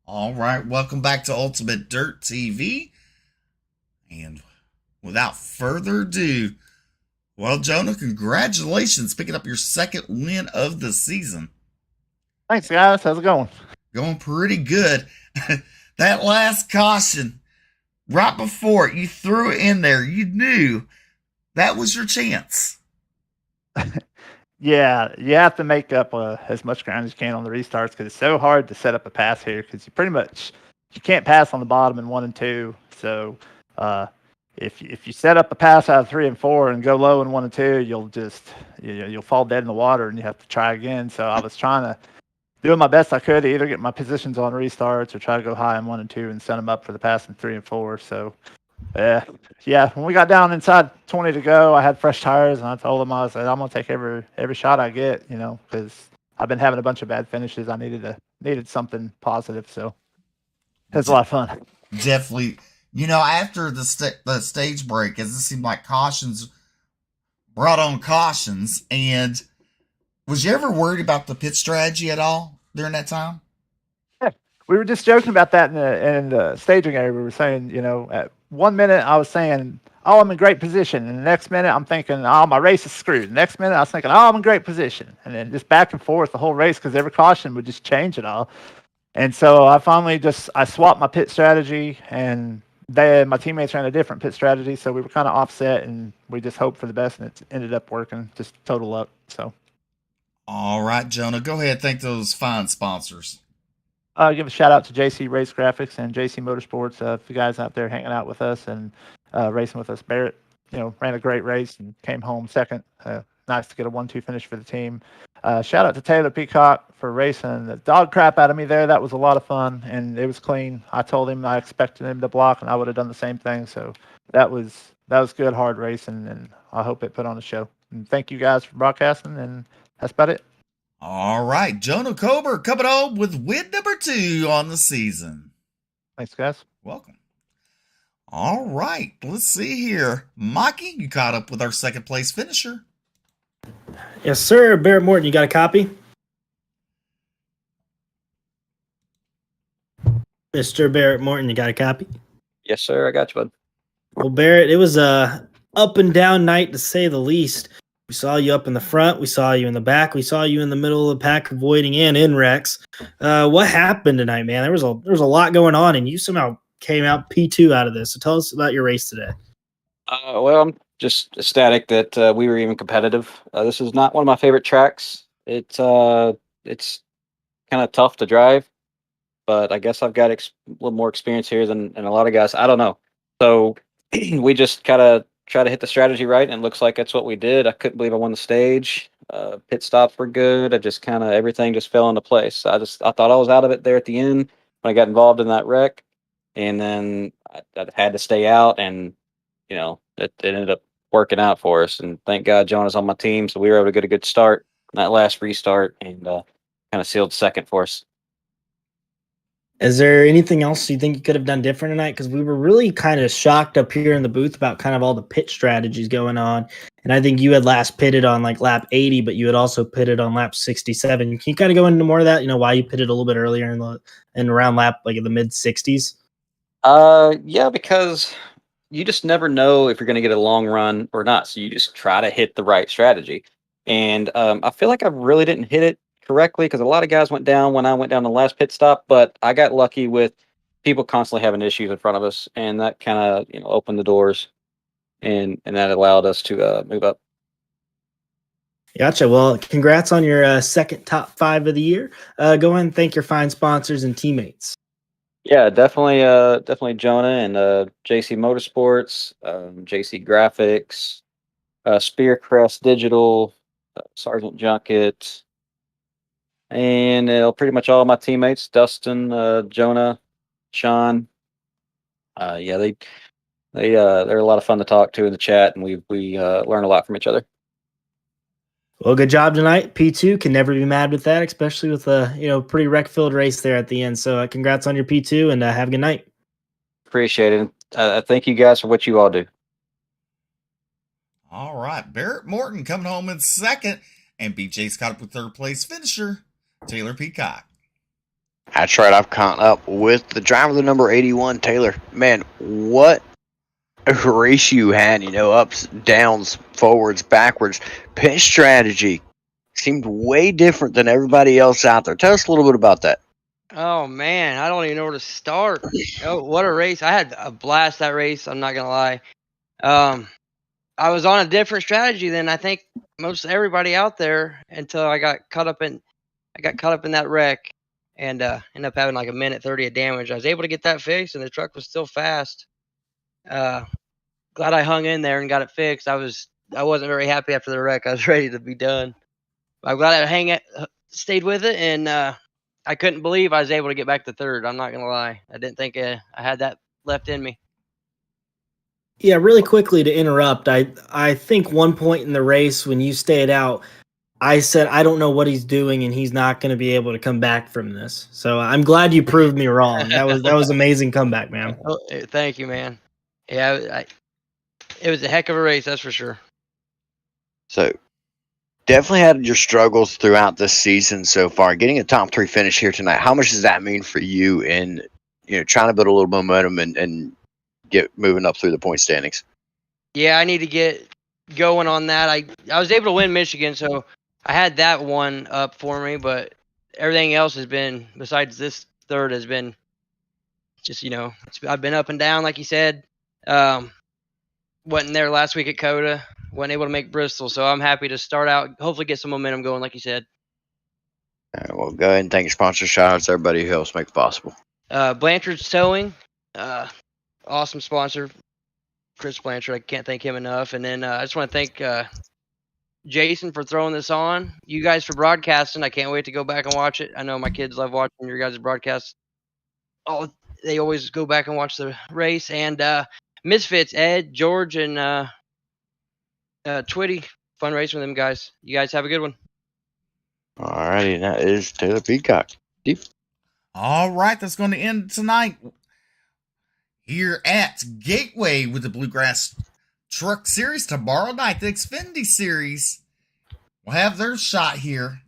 All right, welcome back to Ultimate Dirt TV. And without further ado, well, Jonah, congratulations picking up your second win of the season. Thanks, guys. How's it going? Going pretty good. That last caution, right before you threw it in there, you knew that was your chance. Yeah, you have to make up as much ground as you can on the restarts because it's so hard to set up a pass here because you can't pass on the bottom in 1 and 2. So if you set up a pass out of 3 and 4 and go low in 1 and 2, you'll fall dead in the water and you have to try again. So I was trying to doing my best I could to either get my positions on restarts or try to go high in 1 and 2 and set them up for the pass in 3 and 4. So yeah, when we got down inside 20 to go, I had fresh tires, and I told them, I said, I'm gonna take every shot I get, because I've been having a bunch of bad finishes. I needed something positive, so it was a lot of fun. Definitely, after the stage break, as it seemed like cautions brought on cautions, and was you ever worried about the pit strategy at all during that time? Yeah, we were just joking about that in the staging area. We were saying, at 1 minute I was saying, oh, I'm in great position. And the next minute I'm thinking, oh, my race is screwed. The next minute I was thinking, oh, I'm in great position. And then just back and forth the whole race because every caution would just change it all. And so I finally I swapped my pit strategy, and my teammates ran a different pit strategy. So we were kind of offset, and we just hoped for the best, and it ended up working. Just total luck. So. All right, Jonah, go ahead. Thank those fine sponsors. Give a shout out to JC Race Graphics and JC Motorsports. The guys out there hanging out with us and racing with us. Barrett, ran a great race and came home second. Nice to get a 1-2 finish for the team. Shout out to Taylor Peacock for racing the dog crap out of me there. That was a lot of fun, and it was clean. I told him I expected him to block, and I would have done the same thing. So that was good, hard racing, and I hope it put on a show. And thank you guys for broadcasting, and that's about it. All right, Jonah Kober coming home with win number 2 on the season. Thanks, guys. Welcome. All right, let's see here. Mikey, you caught up with our second place finisher. Yes, sir. Barrett Morton, you got a copy? Mr. Barrett Morton, you got a copy? Yes, sir. I got you, bud. Well, Barrett, it was a up and down night to say the least. We saw you up in the front. We saw you in the back. We saw you in the middle of the pack avoiding and in wrecks. What happened tonight, man? There was a lot going on, and you somehow came out P2 out of this. So tell us about your race today. Well, I'm just ecstatic that we were even competitive. This is not one of my favorite tracks. It's kind of tough to drive, but I guess I've got a little more experience here than a lot of guys. I don't know. So we just kind of try to hit the strategy right, and it looks like that's what we did. I couldn't believe I won the stage. Pit stops were good. I just kind of everything just fell into place. I thought I was out of it there at the end when I got involved in that wreck, and then I had to stay out, and it ended up working out for us. And thank God Jonah's on my team, so we were able to get a good start in that last restart, and kind of sealed second for us. Is there anything else you think you could have done different tonight? Because we were really kind of shocked up here in the booth about kind of all the pit strategies going on. And I think you had last pitted on like lap 80, but you had also pitted on lap 67. Can you kind of go into more of that? Why you pitted a little bit earlier in around lap like in the mid 60s? Yeah, because you just never know if you're going to get a long run or not. So you just try to hit the right strategy. And I feel like I really didn't hit it correctly because a lot of guys went down when I went down the last pit stop, but I got lucky with people constantly having issues in front of us, and that kind of opened the doors, and that allowed us to move up. Gotcha. Well, congrats on your second top 5 of the year. Go ahead and thank your fine sponsors and teammates. Yeah, definitely Jonah and JC Motorsports, JC Graphics, Spearcrest Digital, Sergeant Junket, and pretty much all my teammates: Dustin, Jonah, Sean. Yeah, they're a lot of fun to talk to in the chat, and we learn a lot from each other. Well, good job tonight. P2 can never be mad with that, especially with a pretty wreck-filled race there at the end. So congrats on your P2, and have a good night. Appreciate it. Thank you guys for what you all do. All right, Barrett Morton coming home in second, and BJ's caught up with third place finisher Taylor Peacock. That's right. I've caught up with the driver, the number 81, Taylor. Man, what race you had, ups, downs, forwards, backwards. Pitch strategy seemed way different than everybody else out there. Tell us a little bit about that. Oh man, I don't even know where to start. Oh, what a race! I had a blast that race. I'm not gonna lie. I was on a different strategy than I think most everybody out there until I got caught up in that wreck and ended up having like a minute 30 of damage. I was able to get that fixed, and the truck was still fast. Glad I hung in there and got it fixed. I wasn't very happy after the wreck. I was ready to be done. I'm glad I stayed with it, and I couldn't believe I was able to get back to third. I'm not gonna lie. I didn't think I had that left in me. Yeah, really quickly to interrupt. I think one point in the race when you stayed out, I said I don't know what he's doing and he's not going to be able to come back from this. So I'm glad you proved me wrong. That was amazing comeback, man. Oh, thank you, man. Yeah, it was a heck of a race, that's for sure. So, definitely had your struggles throughout this season so far. Getting a top 3 finish here tonight, how much does that mean for you in trying to build a little momentum and get moving up through the point standings? Yeah, I need to get going on that. I was able to win Michigan, so I had that one up for me, but everything else has been, besides this third, has been just, I've been up and down, like you said. Wasn't there last week at Coda, wasn't able to make Bristol, so I'm happy to start out, hopefully get some momentum going, like you said. All right, well, go ahead and thank your sponsor. Shout out to everybody who helps make it possible. Blanchard's Towing, awesome sponsor, Chris Blanchard. I can't thank him enough. And then I just want to thank Jason for throwing this on. You guys for broadcasting. I can't wait to go back and watch it. I know my kids love watching your guys' broadcasts. Oh, they always go back and watch the race. And Misfits, Ed, George, and Twitty. Fun race with them guys. You guys have a good one. All righty, that is Taylor Peacock. Deep. All right, that's going to end tonight here at Gateway with the Bluegrass Truck Series. Tomorrow night, the Xfinity Series will have their shot here.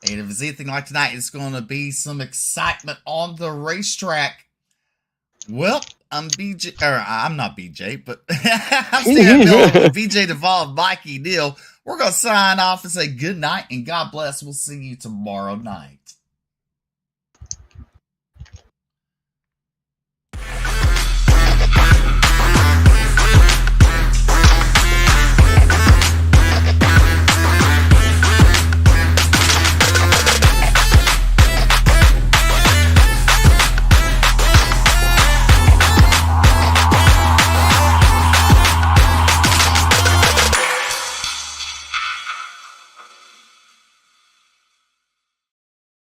And if it's anything like tonight, it's going to be some excitement on the racetrack. Well, I'm BJ, or I'm not BJ, but I'm standing with BJ Duvall and Mikey Neal. We're going to sign off and say good night and God bless. We'll see you tomorrow night.